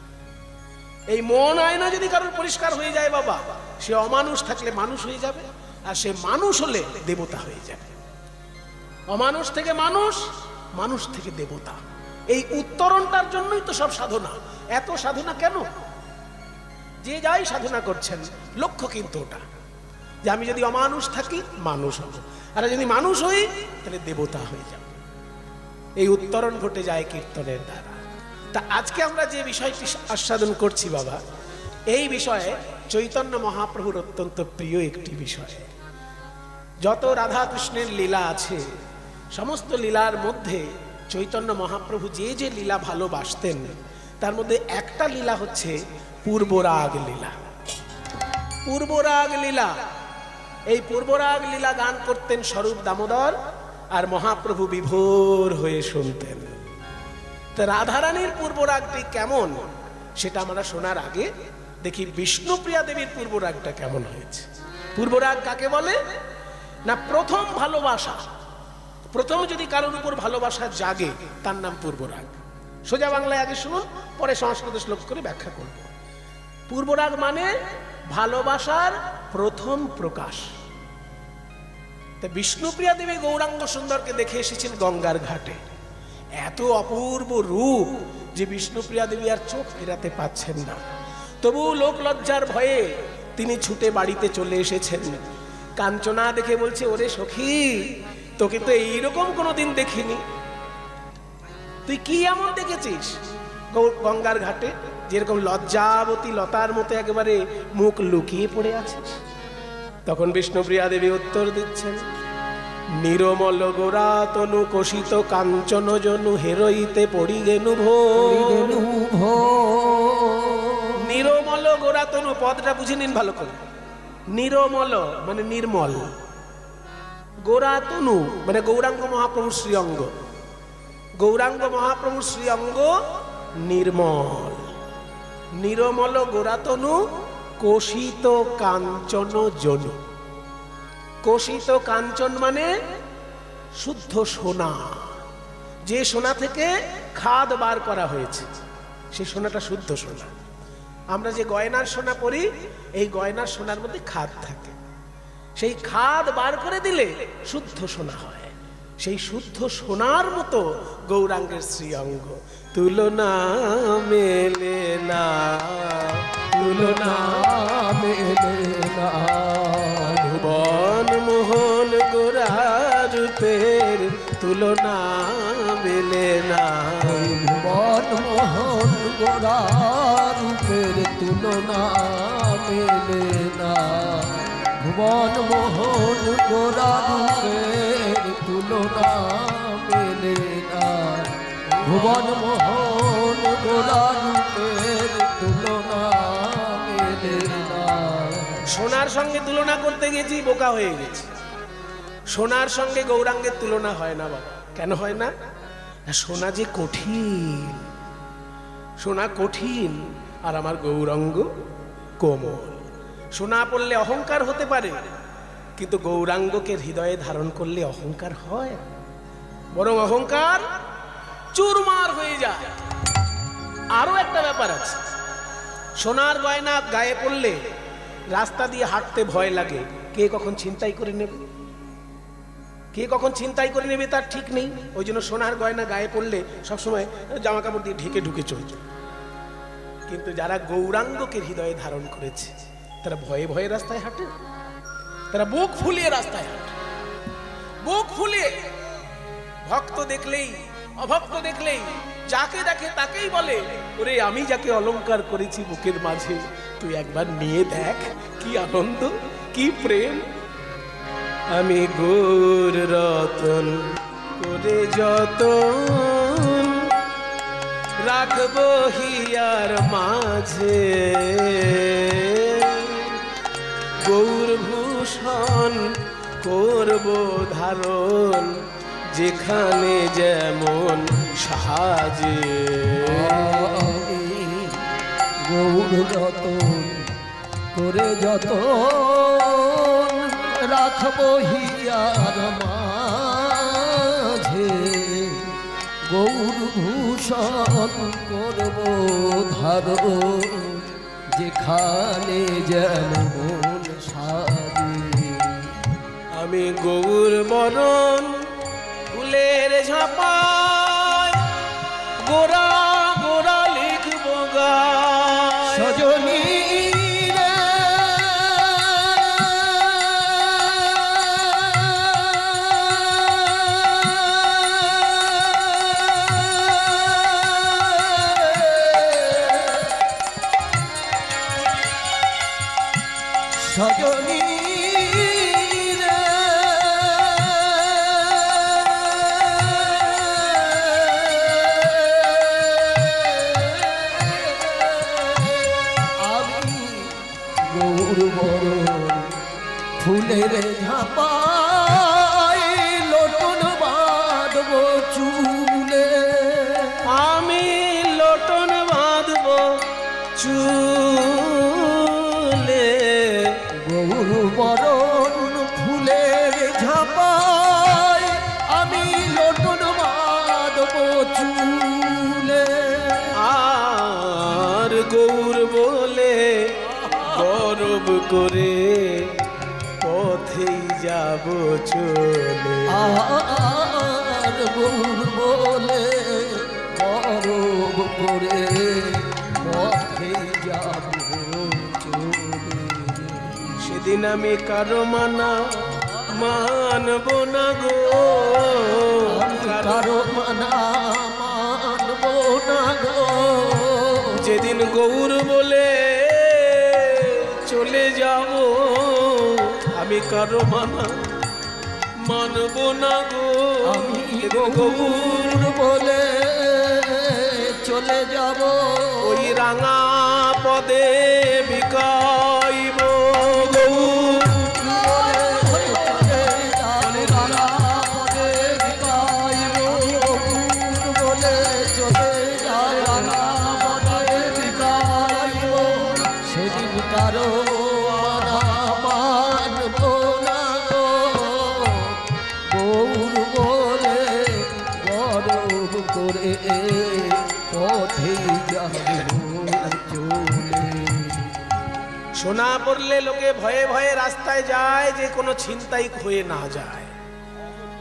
এই মন আয়না যদি কারোর পরিষ্কার হয়ে যায় বাবা, সে অমানুষ থাকলে মানুষ হয়ে যাবে, আর সে মানুষ হলে দেবতা হয়ে যাবে। অমানুষ থেকে মানুষ, মানুষ থেকে দেবতা। এই উত্তরণটার জন্যই তো সব সাধনা। এত সাধনা কেন? যে যাই সাধনা করছেন, লক্ষ্য কিন্তু ওটা যে আমি যদি অমানুষ থাকি মানুষ হব, আর যদি মানুষ হই তাহলে দেবতা হয়ে যাব। এই উত্তরণ ঘটে যায় কীর্তনের দ্বারা। তা আজকে আমরা যে বিষয়টি আস্বাদন করছি বাবা, এই বিষয়ে চৈতন্য মহাপ্রভুর অত্যন্ত প্রিয় একটি বিষয়। যত রাধা কৃষ্ণের লীলা আছে, সমস্ত লীলার মধ্যে চৈতন্য মহাপ্রভু যে যে লীলা ভালোবাসতেন, তার মধ্যে একটা লীলা হচ্ছে পূর্বরাগ লীলা। পূর্বরাগ লীলা, এই পূর্বরাগ লীলা গান করতেন স্বরূপ দামোদর, আর মহাপ্রভু বিভোর হয়ে শুনতেন। তো রাধারানীর পূর্বরাগটি কেমন সেটা আমরা শোনার আগে দেখি বিষ্ণুপ্রিয়া দেবীর পূর্বরাগটা কেমন হয়েছে। পূর্বরাগ কাকে বলে না? প্রথম ভালোবাসা, প্রথম যদি কারোর উপর ভালোবাসা জাগে তার নাম পূর্বরাগ। সোজা বাংলায় আগে শুনুন, পরে সংস্কৃত শ্লোক করে ব্যাখ্যা করব। পূর্বরাগ মানে ভালোবাসার প্রথম প্রকাশ। বিষ্ণুপ্রিয়া দেবী গৌরাঙ্গ সুন্দরকে দেখে এসেছেন গঙ্গার ঘাটে। এত অপূর্ব রূপ যে বিষ্ণুপ্রিয়া দেবী আর চোখ ফেরাতে পাচ্ছেন না। তবু লোক লজ্জার ভয়ে তিনি ছুটে বাড়িতে চলে এসেছেন। কাঞ্চনা দেখে বলছে, ওরে সখী, তোকে তো এইরকম কোনোদিন দেখিনি, তুই কি এমন দেখেছিস গঙ্গার ঘাটে যেরকম লজ্জাবতী লতার মতো একেবারে মুখ লুকিয়ে পড়ে আছিস? তখন বিষ্ণুপ্রিয়া দেবী উত্তর দিচ্ছেন, নিরমল গোরা তনু কোশিত কাঞ্চন জনু হেরইতে পড়ি গেনু ভো। নিরমল গোরা তনু পদটা বুঝে নিন ভালো করে। নিরমল মানে নির্মল, গোরা তনু মানে গৌরাঙ্গ মহাপ্রভুর শ্রীঅঙ্গ। গৌরাঙ্গ মহাপ্রভুর শ্রীঅঙ্গ নির্মল। নিরমল গোরা তনু কোশিত কাঞ্চন জনু। কোশিত কাঞ্চন মানে শুদ্ধ সোনা। যে সোনা থেকে খাদ বার করা হয়েছে সে সোনাটা শুদ্ধ সোনা। আমরা যে গয়নার সোনা পরি, এই গয়নার সোনার মধ্যে খাদ থাকে। সেই খাদ বার করে দিলে শুদ্ধ সোনা হয়। সেই শুদ্ধ সোনার মতো গৌরাঙ্গের শ্রীঅঙ্গ। তুলনা মেলে না, তুলনা মেলে না, ভুবন মোহন গোরা রূপের তুলনা মেলে না। ভুবন মোহন গোরা রূপের তুলনা মেলে না। ভুবন মোহন গোরা রূপের তুলনা মেলে না। ভুবন মোহন গোরা রূপের তুলনা মেলে না। সোনার সঙ্গে তুলনা করতে গেছি, বোকা হয়ে গেছি। সোনার সঙ্গে গৌরাঙ্গের তুলনা হয় না বাবা। কেন হয় না? সোনা যে কঠিন, সোনা কঠিন, আর আমার গৌরাঙ্গ কোমল। সোনা পড়লে অহংকার হতে পারে, কিন্তু গৌরাঙ্গকে হৃদয়ে ধারণ করলে অহংকার হয়, বরং অহংকার চুরমার হয়ে যায়। আরো একটা ব্যাপার আছে, সোনার গয়না গায়ে পড়লে রাস্তা দিয়ে হাঁটতে ভয় লাগে, কে কখন ছিনতাই করে নেবে, কে কখন ছিনতাই করে নেবে তার ঠিক নেই। ওই জন্য সোনার গয়না গায়ে পড়লে সবসময় জামা কাপড় দিয়ে ঢেকে ঢুকে চলছে। কিন্তু যারা গৌরাঙ্গকে হৃদয়ে ধারণ করেছে তারা ভয়ে ভয়ে রাস্তায় হাঁটে, তারা বুক ফুলিয়ে রাস্তায় হাঁটে, বুক ফুলিয়ে। ভক্ত দেখলেই অভক্ত দেখলেই যাকে দেখে তাকেই বলে, ওরে আমি যাকে অলংকার করেছি বুকের মাঝে, তুই একবার নিয়ে দেখ, কি আনন্দ, কি প্রেম। আমি গৌর রতন করে যতন রাখবো হিয়ার মাঝে, গৌর ভূষণ করব ধারণ যেখানে যেমন সাজে। গৌর রতন করে যতন রাখবো হিয়ার মাঝে, গৌর ভূষণ করব ধারণ যেখানে যেমন সাজে। আমি গৌর বরণ ফুলের ঝাপায় গোরা গোরা লিখব গায়, সজনী সজনী ফুলের ঝাপায় লোটন বাঁধব চুলে, আমি লোটন বাঁধব চুলে। গৌর বরণ ফুলের ঝাপায় আমি লোটন বাঁধব চুলে, আর গৌর বলে গৌরব করে পথেই যাব চলে। আর গৌর বলে গৌরব করে পথেই যাব চলে। সেদিন আমি কারো মানা মানব না গো, কারো মানা মানব না গো। যেদিন গৌর বলে চলে যাব আমি কারো মানা মানব না গো। আমি গৌর বলে চলে যাব ওই রাঙা পদে বিকাইব গৌর বলে চলে যায় রাঙা পদে বিকাইব। সেদিন কারো সোনা পড়লে লোকে ভয়ে ভয়ে রাস্তায় যায় যে কোনো ছিনতাই হয়ে না যায়,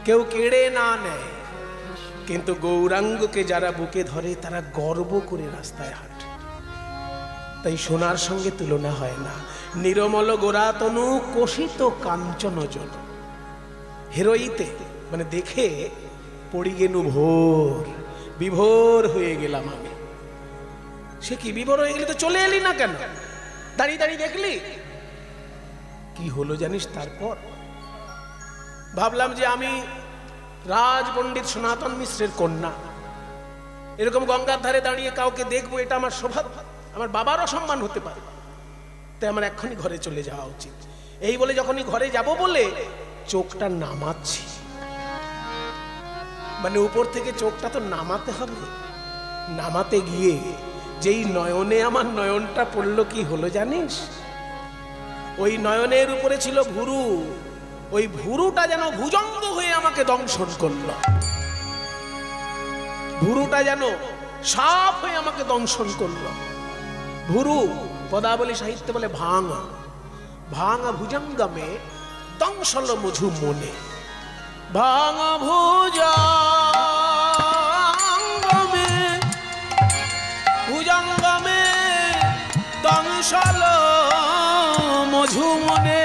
কেউ কেড়ে না নেয়। কিন্তু গৌরাঙ্গকে যারা বুকে ধরে তারা গর্ব করে রাস্তায় হাঁটে। তাই সোনার সঙ্গে তুলনা হয় না। নিরমল গোরাতনু কোষিত কাঞ্চন জন, হেরোইতে মানে দেখে পড়ি গেনু ভোর, বিভোর হয়ে গেলাম আমি। সে কি বিভোর হয়ে গেলি? তো চলে এলি না কেন? দাঁড়িয়ে দাঁড়িয়ে দেখলি কি হলো জানিস? তারপর ভাবলাম যে আমি রাজ পণ্ডিত সনাতন মিশ্রের কন্যা, এরকম গঙ্গার ধারে দাঁড়িয়ে কাউকে দেখবো, এটা আমার সৌভাগ্য, আমার বাবারও সম্মান হতে পারে। তাই আমার এক্ষুনি ঘরে চলে যাওয়া উচিত। এই বলে যখনই ঘরে যাব বলে চোখটা নামাচ্ছি, মানে উপর থেকে চোখটা তো নামাতে হবে। নামাতে গিয়ে যেই নয়নে আমার নয়নটা পড়লো, কি হলো জানিস? ওই নয়নের উপরে ছিল ভুরু, ওই ভুরুটা যেন ভুজঙ্গ হয়ে আমাকে দংশন করলো। ভুরুটা যেন সাপ হয়ে আমাকে দংশন করলো। ভুরু পদাবলী সাহিত্যে বলে ভাঙা, ভাঙা ভুজঙ্গমে দংশল মধু মনে। ভাঙা ভুজঙ্গমে ভুজঙ্গমে দংশল মধু মনে।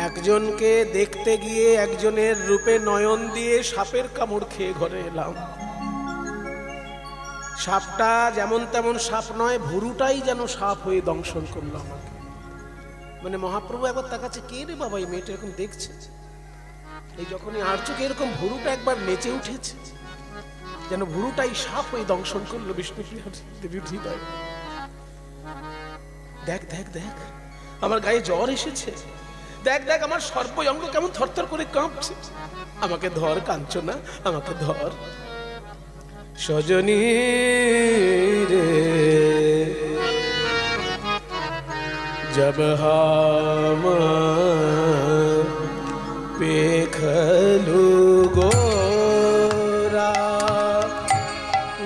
একজনকে দেখতে গিয়ে একজনের রূপে নয়ন দিয়ে সাপের কামড় খেয়ে ঘরে এলাম। সাপটা যেমন তেমন সাপ নয়, ভুরুটাই যেন সাপ হয়ে দংশন করলো আমাকে। মানে মহাপ্রভু একবার তাকাচ্ছে, কে রে বাবা এই মেয়েটা এরকম দেখছে। এই যখনই আর চোখে এরকম ভুরুটা একবার নেচে উঠেছে, যেন ভুরুটাই সাপ হয়ে দংশন করলো বিষ্ণুপ্রিয়া দেবীর হৃদয়। দেখ দেখ দেখ আমার গায়ে জ্বর এসেছে, দেখ দেখ আমার সর্বঙ্গ কেমন থরথর করে কাঁপছে। আমাকে ধর কাঞ্চনা, আমাকে ধর। সজনী রে जब हम पेखलू गोरा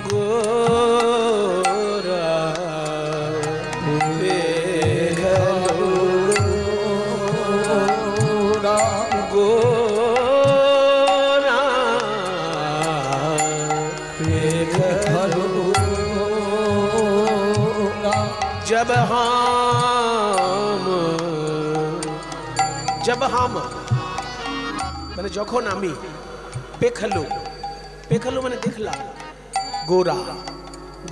गोरा पेखलू गोरा गोरा पेखलू जब हम মানে যখন আমি পেখালু, পেখালু মানে দেখলাম, গোরা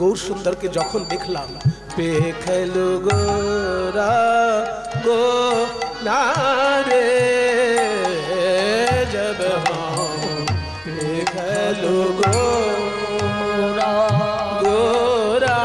গৌর সুন্দরকে যখন দেখলাম, পেখালু গোরা গোরা রে जब हम पेखालু गोरा गोरा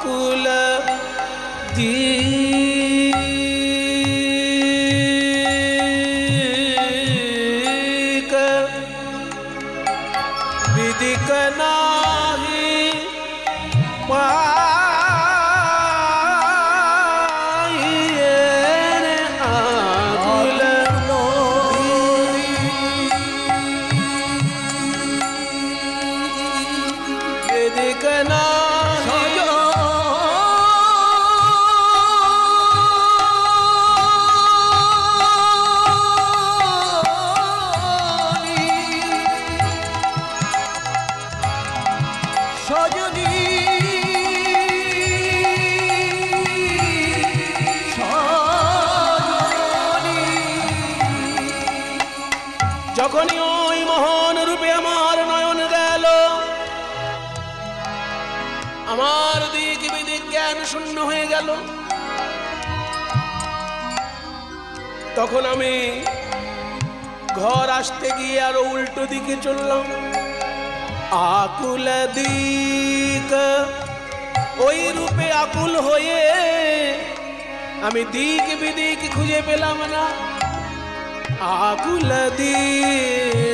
আকুল দিক বিদিক নাহি পাইয়ে রে আকুল বিদিক নাহি যখনই ওই মহান রূপে আমার নয়ন গেল, আমার দিক বিদিক জ্ঞান শূন্য হয়ে গেল। তখন আমি ঘর আসতে গিয়ে আরো উল্টো দিকে চললাম। আকুল দিক, ওই রূপে আকুল হয়ে আমি দিক বিদিক খুঁজে পেলাম না। আকুল দিক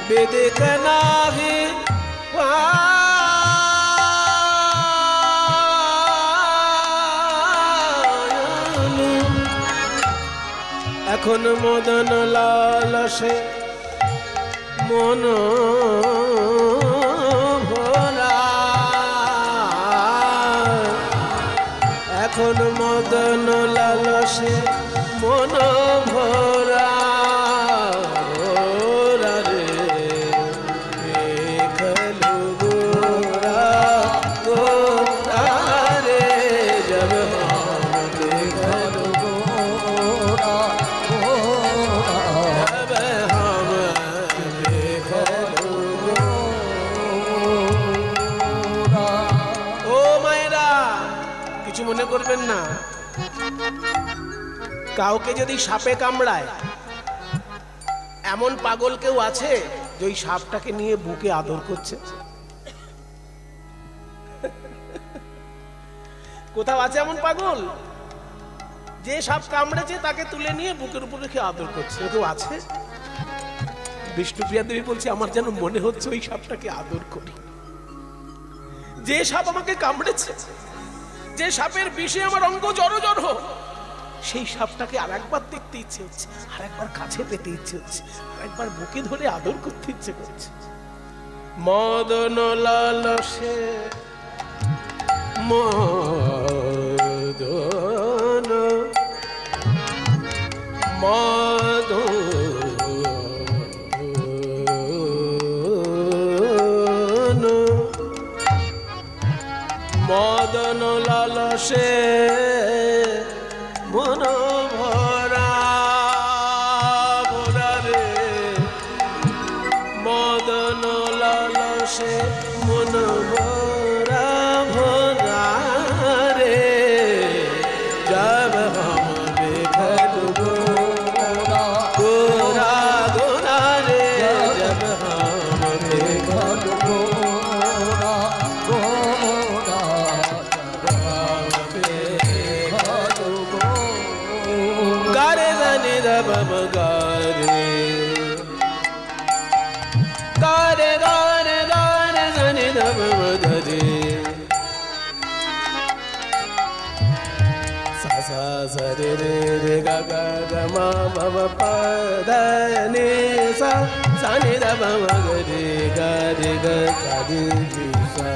বিদিক নাহি পাইলু। এখন মদন লালসে মন ভরা, এখন মদন লালসে মন ভরা রে দেখলু গোরা গোরা রে জব হাম দেখলু গোরা গোরা জব হাম দেখলু গোরা। ও মায়েরা, কিছু মনে করবেন না। কাউকে যদি সাপে কামড়ায়, এমন পাগল কেউ আছে যে ওই সাপটাকে নিয়ে বুকে আদর করছে? কোথাও আছে এমন পাগল যে সাপ কামড়েছে তাকে তুলে নিয়ে বুকের উপর রেখে আদর করছে? কেউ আছে? বিষ্ণুপ্রিয়া দেবী বলছে, আমার যেন মনে হচ্ছে ওই সাপটাকে আদর করি। যে সাপ আমাকে কামড়েছে, যে সাপের বিষে আমার অঙ্গ জড়ো জড়ো, সেই সাপটাকে আরেকবার দেখতে ইচ্ছে হচ্ছে, আরেকবার কাছে পেতে ইচ্ছে হচ্ছে, আরেকবার বুকে ধরে আদর করতে ইচ্ছে করছে। মদন লালসে মদন মদন মদন লালসে মন ভরা ভরা রে, মদন লালসে মন ভরা ভরা রে জব হাম দেখলু গোরা গোরা গোরা রে জব হাম দেখলু গোরা গোরা গারে জানি দবম গারে গারে গারে গারে জানি দবম ধরে সা সা সা রে রে রে গা গা গা মা মা মা পা ধা নি সা সা নি দবম গরে গা রে গা সা রে রে সা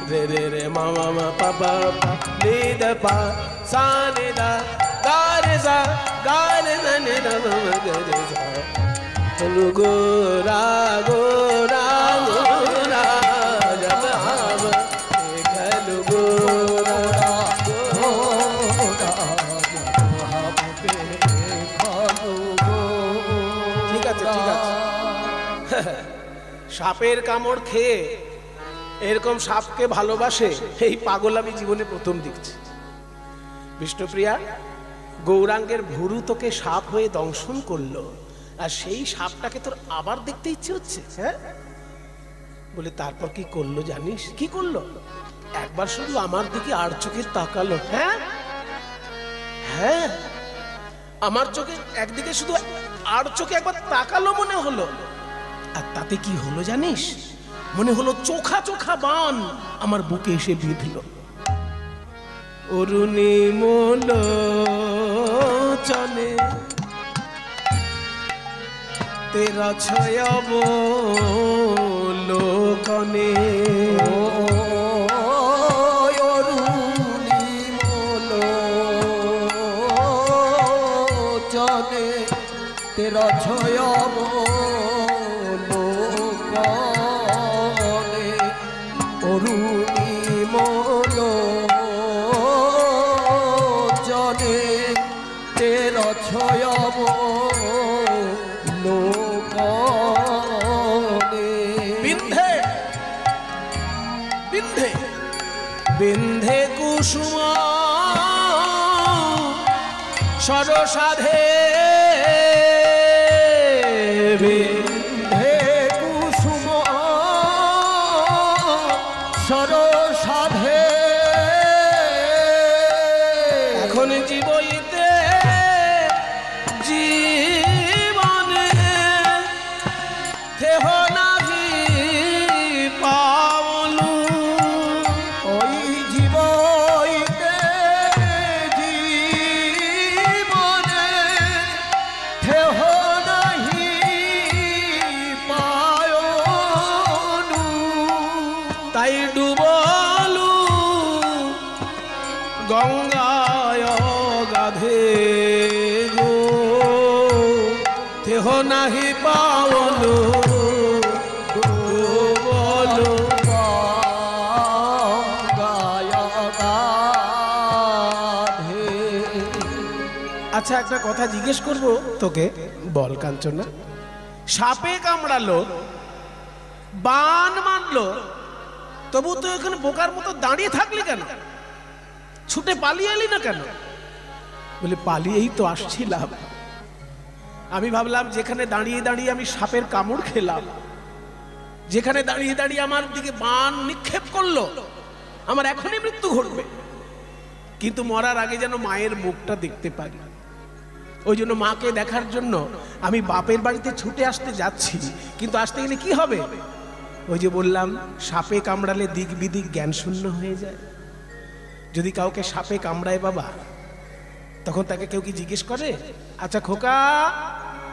রে রে রে মা মা মা পা পা পা নি দ পা সা নি দা ga re sa ga re sa ni da ma ga re sa lu gora gora gora jab ham dekhlu gora gora jab ham dekhlu gora। ঠিক আছে ঠিক আছে। সাপের কামড় খেয়ে এরকম সাপকে ভালোবাসে এই পাগল আমি জীবনে প্রথম দেখছি। বিষ্ণুপ্রিয়া, গৌরাঙ্গের ভুরু তোকে সাপ হয়ে দংশন করলো, আর সেই সাপটাকে তোর আবার দেখতে ইচ্ছে হচ্ছে? হ্যাঁ, বলে তারপর কি করলো জানিস? কি করলো? একবার শুধু আমার দিকে আর চোখে তাকালো। হ্যাঁ হ্যাঁ, আমার চোখে একদিকে শুধু আর চোখে একবার তাকালো মনে হলো। আর তাতে কি হলো জানিস? মনে হলো চোখা চোখা বান আমার বুকে এসে বিঁধল। অরুণী মোলোচনে তেরা ছয়ব লোকনে, অরুণী মোলোচনে তেরা ছয়ব লোকনে, অরুণী মোলোচনে তেরা ছয়ব লোকনে। বিন্ধে বিন্ধে বিন্ধে কুসুম সরসাধে, বিন্ধে কুসুম সরসাধে, এখন জীবইতে জীবনে থেহ নাহি পাওলু। ওই জীবইতে জীবনে থেহ নাহি পায়নু, তাই ডুবলু গঙ্গায় গাধে গো, থেহ নাহি পাওলু ডুবলু। আচ্ছা একটা কথা জিজ্ঞেস করবো তোকে, বল কাঞ্চনা। সাপে কামড়ালো, বান মারলো, তবু তো এখানে বোকার মতো দাঁড়িয়ে থাকলি কেন? ছুটে পালিয়ে এলি না কেন? বলে পালিয়েই তো আসছিলাম। আমি ভাবলাম যেখানে দাঁড়িয়ে দাঁড়িয়ে আমি সাপের কামড় খেলাম, যেখানে দাঁড়িয়ে দাঁড়িয়ে আমার দিকে বান নিক্ষেপ করলো, আমার এখনই মৃত্যু ঘটবে, কিন্তু মরার আগে যেন মায়ের মুখটা দেখতে পারি। ওই জন্য মাকে দেখার জন্য আমি বাপের বাড়িতে ছুটে আসতে যাচ্ছি। কিন্তু আসতে গেলে কি হবে? ওই যে বললাম, সাপে কামড়ালে দিক বিদিক জ্ঞান শূন্য হয়ে যায়। যদি কাউকে সাপে কামড়ায় বাবা, তখন তাকে কেউ কি জিজ্ঞেস করে, আচ্ছা খোকা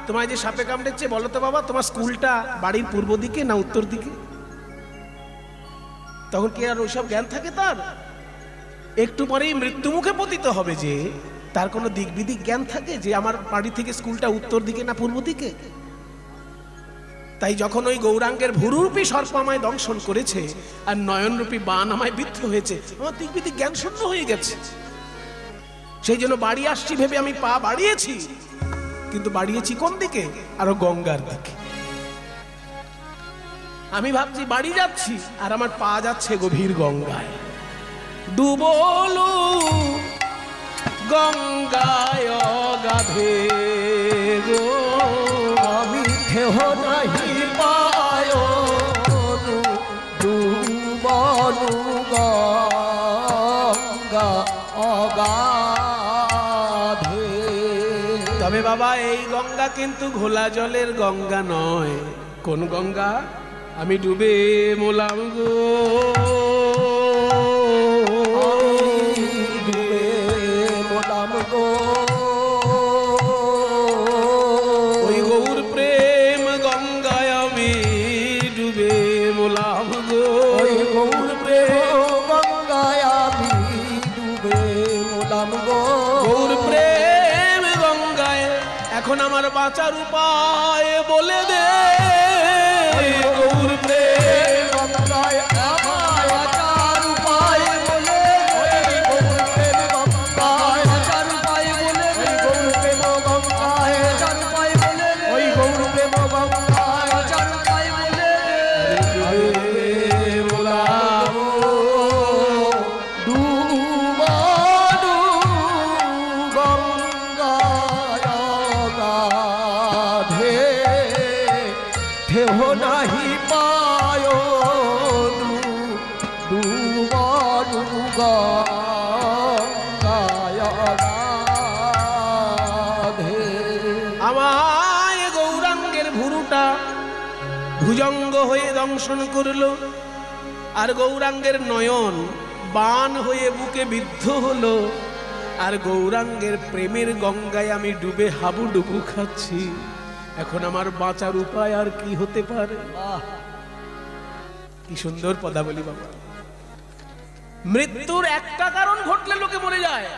তোমায় যে সাপে কামড়েছে বলো তো বাবা, তোমার স্কুলটা বাড়ির পূর্ব দিকে না উত্তর দিকে? তখন কি আর ওইসব জ্ঞান থাকে তার? একটু পরেই মৃত্যু মুখে পতিত হবে, যে তার কোনো দিক বিদিক জ্ঞান থাকে যে আমার বাড়ি থেকে স্কুলটা উত্তর দিকে না পূর্ব দিকে? তাই যখন ওই গৌরাঙ্গের ভুরুরূপী সর্প আমায় দংশন করেছে আর নয়নরূপী বান আমায় বিদ্ধ হয়েছে, আমার দিক বিদিক জ্ঞান শূন্য হয়ে গেছে। সেই জন্য বাড়ি আসছি ভেবে আমি পা বাড়িয়েছি, কিন্তু বাড়িয়েছি কোন দিকে? আরো গঙ্গার দিকে। আমি ভাবছি বাড়ি যাচ্ছি, আর আমার পা যাচ্ছে গভীর গঙ্গায়। ডুবলু গঙ্গায় গাধে গো, আমি থেহ নাহি পায়নু, ডুবলু গঙ্গা অগাধে। তবে বাবা এই গঙ্গা কিন্তু ঘোলা জলের গঙ্গা নয়। কোন গঙ্গা? আমি ডুবে মোলাম গো, ডুবে মোলাম গো, ওই গৌর প্রেম গঙ্গায় আমি ডুবে মোলাম গো, ওই গৌর প্রেম গঙ্গায় আমি ডুবে মোলাম গো, গৌর প্রেম গঙ্গায় এখন আমার বাঁচার উপায় বলে দে। গৌর প্রেম গঙ্গায় আমার বাঁচার উপায় বলে দে, গৌর প্রেম গঙ্গায় বাঁচার উপায় বলে দে, গৌর প্রেম গঙ্গায় বাঁচার উপায় বলে দে, ওই গৌর প্রেম গঙ্গায় বাঁচার উপায় বলে দে। মোলাম ডুবাডু গঙ্গায় গাধে, আমায় গৌরাঙ্গের ভুরুটা ভুজঙ্গ হয়ে দংশন করলো, আর গৌরাঙ্গের নয়ন বান হয়ে বুকে বিদ্ধ হলো, আর গৌরাঙ্গের প্রেমের গঙ্গায় আমি ডুবে হাবুডুবু খাচ্ছি। এখন আমার বাঁচার উপায় আর কি হতে পারে? কি সুন্দর পদাবলী বাবা। মৃত্যুর একটা কারণ ঘটলে লোকে মরে যায়,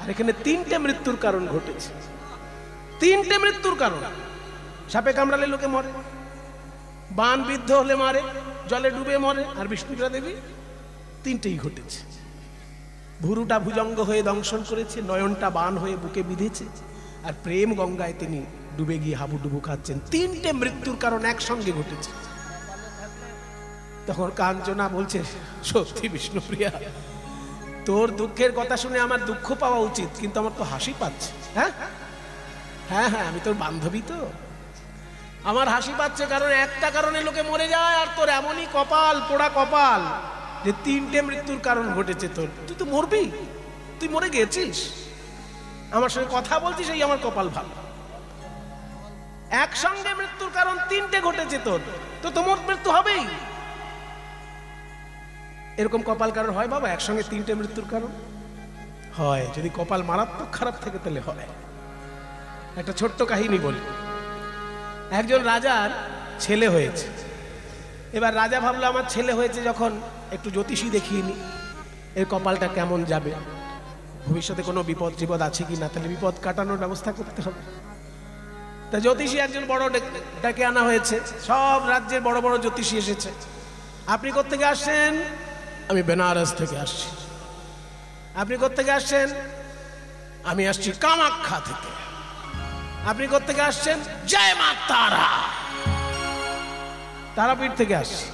আর এখানে তিনটে মৃত্যুর কারণ ঘটেছে। তিনটে মৃত্যুর কারণ। সাপে কামড়ালে লোকে মরে, বান বিদ্ধ হলে মারে, জলে ডুবে মরে, আর বিষ্ণুপ্রিয়া দেবী তিনটেই ঘটেছে। ভুরুটা ভুজঙ্গ হয়ে দংশন করেছে, নয়নটা বান হয়ে বুকে বিঁধেছে, আর প্রেম গঙ্গায় তিনি ডুবে গিয়ে হাবুডুবু খাচ্ছেন। তিনটে মৃত্যুর কারণ একসঙ্গে ঘটেছে। তখন কাঞ্চনা বলছে, সত্যি বিষ্ণুপ্রিয়া, তোর দুঃখের কথা শুনে আমার দুঃখ পাওয়া উচিত, কিন্তু আমার তো হাসি পাচ্ছে। হ্যাঁ হ্যাঁ হ্যাঁ, আমি তোর বান্ধবী, তো আমার হাসি পাচ্ছে, কারণ একটা কারণে লোকে মরে যায়, আর তোর এমনই কপাল, পোড়া কপাল, যে তিনটে মৃত্যুর কারণ ঘটেছে তোর। তুই তো মরবি, তুই মরে গেছিস, আমার সঙ্গে কথা বলছিস, এই আমার কপাল ভালো। একসঙ্গে মৃত্যুর কারণ তিনটে ঘটেছে তোর, তো তোমার মৃত্যু হবেই। এরকম কপাল কারণ হয় বাবা? একসঙ্গে তিনটে মৃত্যুর কারণ হয়। যদি কপাল মারাত্মক খারাপ থাকে তাহলে হয়। একটা ছোট্ট কাহিনী বলি। একজন রাজার ছেলে হয়েছে। এবার রাজা ভাবলো, আমার ছেলে হয়েছে যখন, একটু জ্যোতিষী দেখিয়ে নি, এর কপালটা কেমন যাবে, ভবিষ্যতে কোনো বিপদ টিপদ আছে কি না, তাহলে বিপদ কাটানোর ব্যবস্থা করতে হবে। তা জ্যোতিষী একজন বড় ডেকে আনা হয়েছে, সব রাজ্যের বড় বড় জ্যোতিষী এসেছে। আপনি কোত্থেকে আসছেন? আমি বেনারস থেকে আসছি। আপনি কোত্থেকে আসছেন? আমি আসছি কামাখ্যা থেকে। আপনি কোত্থেকে আসছেন? জয় মা তারা, তারাপীঠ থেকে আসছি।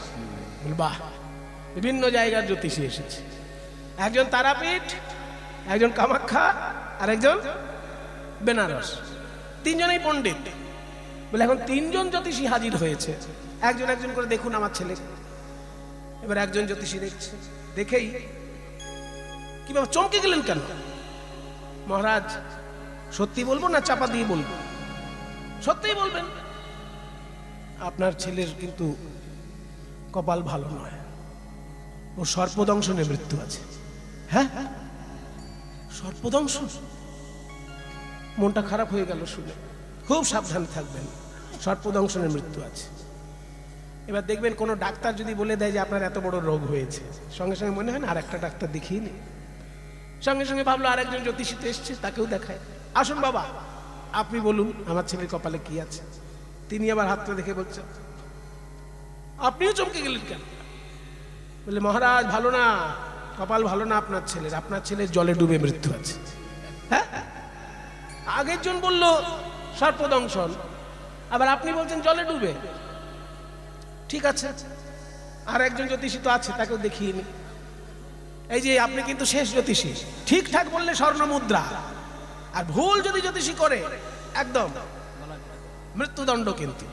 বাহ, বিভিন্ন জায়গার জ্যোতিষী এসেছে। একজন তারাপীঠ, একজন কামাখ্যা, আর একজন বেনারস। তিনজনেই পণ্ডিত। বলে এখন তিনজন জ্যোতিষী হাজির হয়েছে, একজন একজন করে দেখুন আমার ছেলে। এবার একজন জ্যোতিষী দেখছে, দেখেই কি বাবা চমকে গেলেন কেন? মহারাজ, সত্যি বলবো না চাপা দিয়ে বলবো? সত্যিই বলবেন। আপনার ছেলের কিন্তু কপাল ভালো নয়, ও সর্পদংশনে মৃত্যু আছে। হ্যাঁ, সর্পদংশন? মনটা খারাপ হয়ে গেল শুনে। খুব সাবধানে থাকবেন, সর্পদংশনের মৃত্যু আছে। এবার দেখবেন কোনো ডাক্তার যদি বলে দেয় যে আপনার এত বড় রোগ হয়েছে, সঙ্গে সঙ্গে মনে হয় না আর একটা ডাক্তার দেখিয়ে নি। সঙ্গে সঙ্গে ভাবলো আরেকজন জ্যোতিষীতে এসছে, তাকেও দেখায়। আসুন বাবা, আপনি বলুন আমার ছেলের কপালে কি আছে। তিনি আবার হাতটা দেখে বলছেন, আপনিও চমকে গেলেন কেন? বলে মহারাজ, ভালো না, কপাল ভালো না আপনার ছেলের। আপনার ছেলের জলে ডুবে মৃত্যু আছে। হ্যাঁ, আগের জন বলল সর্পদংশন, আবার আপনি বলছেন জলে ডুবে। ঠিক আছে, আর একজন জ্যোতিষী তো আছে, তাকেও দেখিয়ে নি। এই যে আপনি কিন্তু শেষ জ্যোতিষী, ঠিকঠাক বললে স্বর্ণ মুদ্রা, আর ভুল যদি জ্যোতিষী করে একদম মৃত্যুদণ্ড কিন্তু।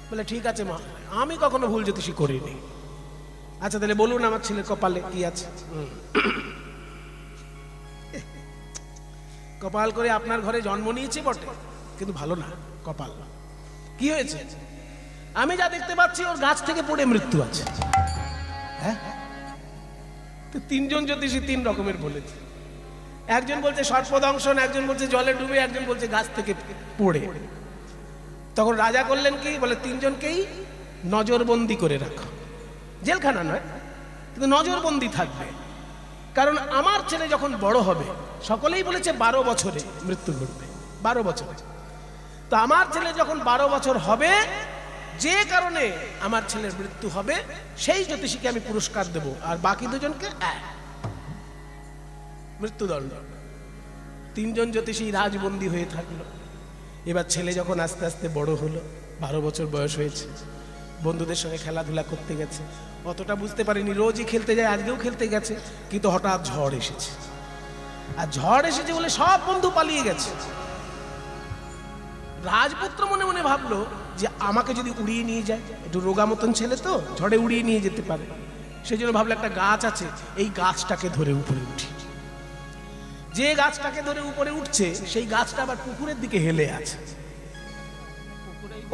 বলে ঠিক আছে মা, আমি কখনো ভুল জ্যোতিষী করিনি। আচ্ছা তাহলে বলুন আমার ছেলের কপালে কি আছে। কপাল করে আপনার ঘরে জন্ম নিয়েছি বটে, কিন্তু ভালো না কপাল। কি হয়েছে? আমি যা দেখতে পাচ্ছি ওর গাছ থেকে পড়ে মৃত্যু আছে। হ্যাঁ, তো তিনজন জ্যোতিষী তিন রকমের বলেছে। একজন বলছে সর্পদংশন, একজন বলছে জলে ডুবে, একজন বলছে গাছ থেকে পড়ে। তখন রাজা করলেন কি, বলে তিনজনকেই নজরবন্দি করে রাখো। জেলখানা নয়, কিন্তু নজরবন্দি থাকবে। কারণ আমার ছেলে যখন বড় হবে, সকলেই বলেছে 12 বছরে মৃত্যু ঘটবে, 12 বছরে। তো আমার ছেলে যখন 12 বছর হবে, যে কারণে আমার ছেলের মৃত্যু হবে, সেই জ্যোতিষীকে আমি পুরস্কার দেব, আর বাকি দুজনকে মৃত্যুদণ্ড। তিনজন জ্যোতিষী রাজবন্দী হয়ে থাকলো। এবার ছেলে যখন আস্তে আস্তে বড় হলো, 12 বছর বয়স হয়েছে, বন্ধুদের সঙ্গে খেলাধুলা করতে গেছে, অতটা বুঝতে পারেনি, রোজই খেলতে যায়, আজকেও খেলতে গেছে, কিন্তু হঠাৎ ঝড় এসেছে। আর ঝড় এসেছে বলে সব বন্ধু পালিয়ে গেছে। রাজপুত্র মনে মনে ভাবলো যে আমাকে যদি উড়িয়ে নিয়ে যায়, একটু রোগা মতন ছেলে তো, ঝড়ে উড়িয়ে নিয়ে যেতে পারে। সেই জন্য ভাবলো একটা গাছ আছে, এই গাছটাকে ধরে উপরে উঠি। যে গাছটাকে ধরে উপরে উঠছে সেই গাছটা আবার পুকুরের দিকে হেলে আছে।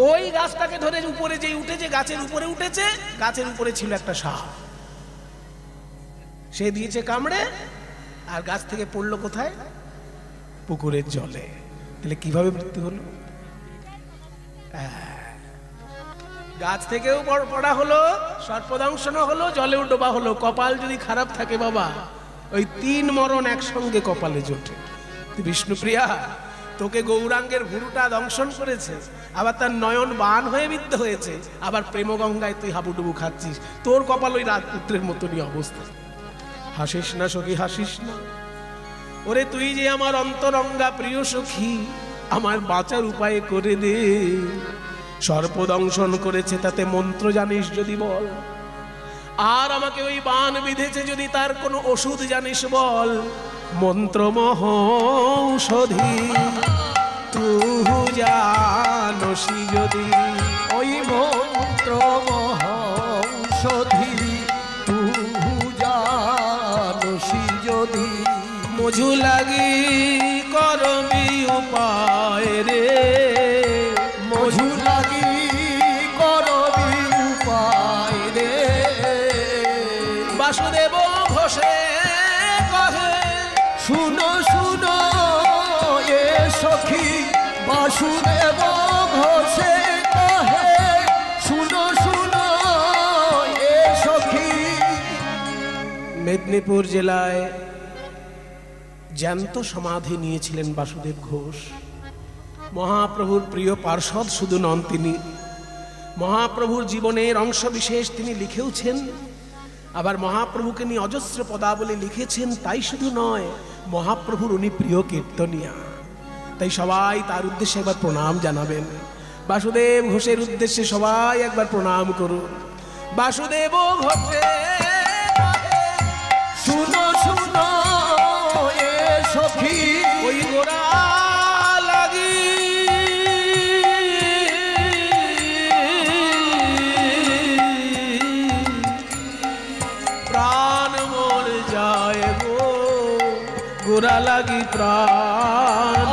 ওই গাছটাকে ধরে উপরে যে উঠেছে, গাছের উপরে উঠেছে, গাছের উপরে ছিল একটা সাপ, সে দিয়েছে কামড়ে, আর গাছ থেকে পড়লো কোথায়? পুকুরের জলে। তাহলে কিভাবে মৃত্যু হলো? গাছ থেকেও পড়া হলো, সর্পদংশন হলো, জলেও ডোবা হলো। কপাল যদি খারাপ থাকে বাবা, ওই 3 মরণ একসঙ্গে কপালে জোটে। বিষ্ণুপ্রিয়া, তোকে গৌরাঙ্গের ভুরুটা দংশন করেছে, আবার তার নয়ন বান হয়ে বিদ্ধ হয়েছে, আবার প্রেমগঙ্গায় তুই হাবুডুবু খাচ্ছিস। তোর কপাল ওই রাজপুত্রের মতনই অবস্থা। হাসিস না সখী, হাসিস না। ওরে তুই যে আমার অন্তরঙ্গা প্রিয় সখী, আমার বাঁচার উপায় করে দে। সর্পদংশন করেছে, তাতে মন্ত্র জানিস যদি বল। আর আমাকে ওই বান বিঁধেছে, যদি তার কোনো ওষুধ জানিস বল। মন্ত্রমহ ঔষধি তুই জানসি যদি, ওই মন্ত্রমহ ঔষধি তুই জানসি যদি। মজু লাগি করবি উপায় রে, মজু লাগি করবি উপায় রে। বাসুদেব ঘোষে কহে, শুনো শুনো এ সখী, বাসুদেব ঘোষে কহে, শুনো শুনো এ সখী। মেদিনীপুর জেলায় জ্যান্ত সমাধি নিয়েছিলেন বাসুদেব ঘোষ। মহাপ্রভুর প্রিয় পার্ষদ শুধু নন, তিনি মহাপ্রভুর জীবনের অংশ বিশেষ তিনি লিখেওছেন। আবার মহাপ্রভুকে নিয়ে অজস্র পদাবলী লিখেছেন। তাই শুধু নয়, মহাপ্রভুর উনি প্রিয় কীর্তনিয়া। তাই সবাই তার উদ্দেশ্যে একবার প্রণাম জানাবেন। বাসুদেব ঘোষের উদ্দেশ্যে সবাই একবার প্রণাম করুন। বাসুদেব ঘোষে শুনো শুনো এ সখী, ওই গোরা লাগি প্রাণ মোর যায় গো, গোরা লাগি প্রাণ।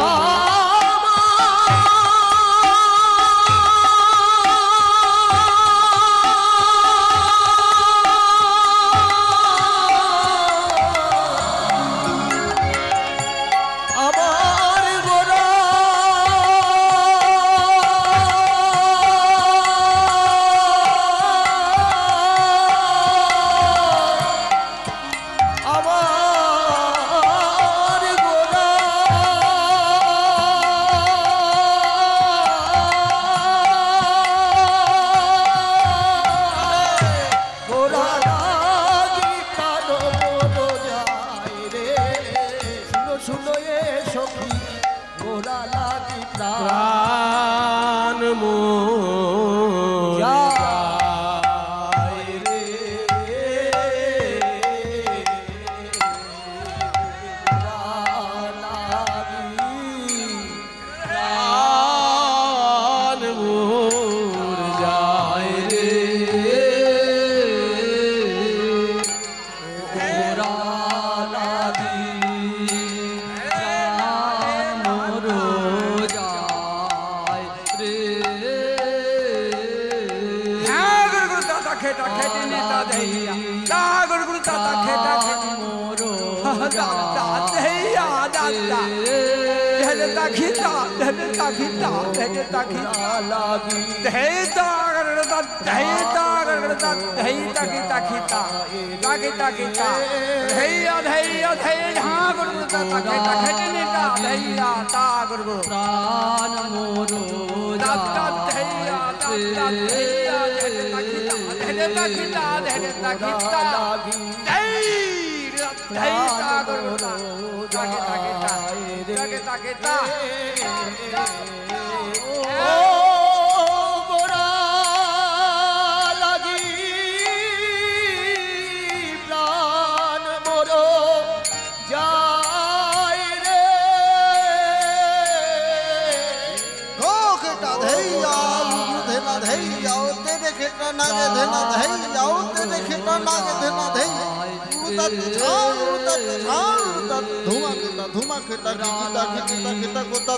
প্রাণ মোর যায় রে, প্রাণ মোর যায় রে। धुआं ধুমা খেতা খেতা খেতা খেতা খেতা গোতা